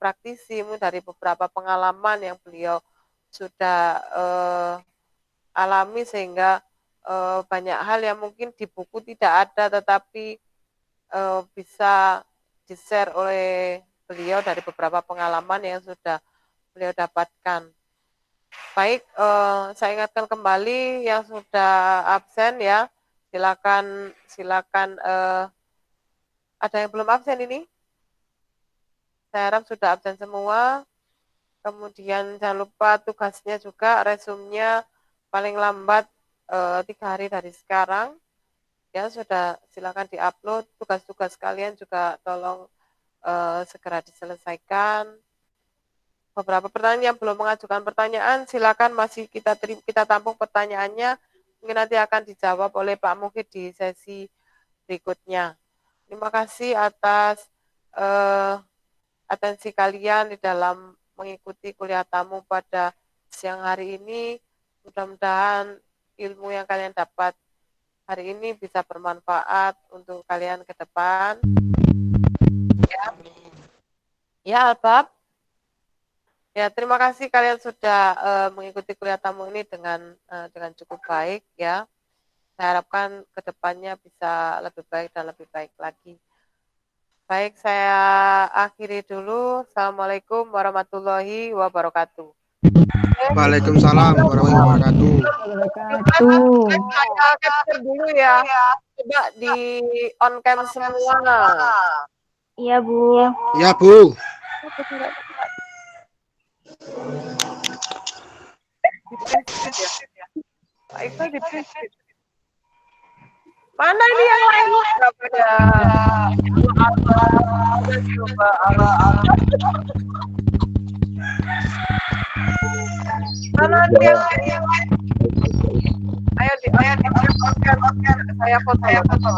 praktisi, dari beberapa pengalaman yang beliau sudah alami sehingga banyak hal yang mungkin di buku tidak ada, tetapi bisa di-share oleh beliau dari beberapa pengalaman yang sudah beliau dapatkan. Baik, saya ingatkan kembali yang sudah absen ya, silakan ada yang belum absen ini? Saya harap sudah absen semua. Kemudian jangan lupa tugasnya juga, resumenya paling lambat 3 hari dari sekarang. Ya, sudah silakan diupload. Tugas-tugas kalian juga tolong segera diselesaikan. Beberapa pertanyaan yang belum mengajukan pertanyaan, silakan masih kita tampung pertanyaannya. Mungkin nanti akan dijawab oleh Pak Mukhid di sesi berikutnya. Terima kasih atas atensi kalian di dalam mengikuti kuliah tamu pada siang hari ini. Mudah-mudahan ilmu yang kalian dapat hari ini bisa bermanfaat untuk kalian ke depan. Ya, Albab. Ya, terima kasih kalian sudah mengikuti kuliah tamu ini dengan cukup baik ya. Saya harapkan ke depannya bisa lebih baik dan lebih baik lagi. Baik, saya akhiri dulu. Assalamualaikum warahmatullahi wabarakatuh. Waalaikumsalam warahmatullahi wabarakatuh. Saya capture dulu ya. Coba di on cam semua. Iya, Bu. Ya, Bu. Mana ini yang lain? Coba mana dia? Ayo di saya foto.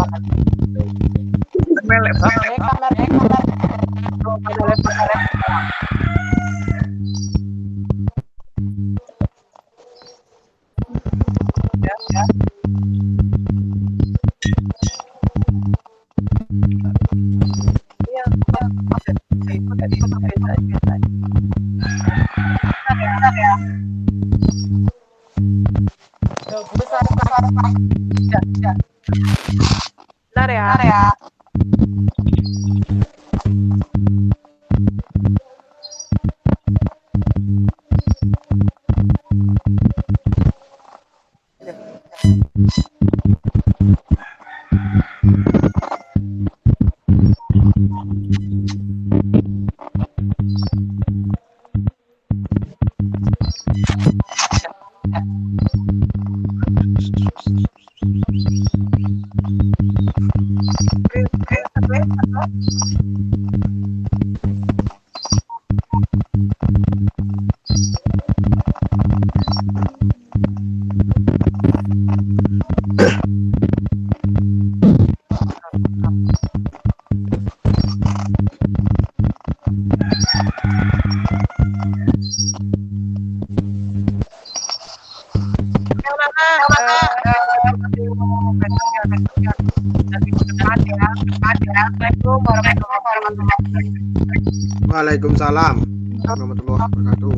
Bentar ya. Waalaikumsalam warahmatullahi wabarakatuh.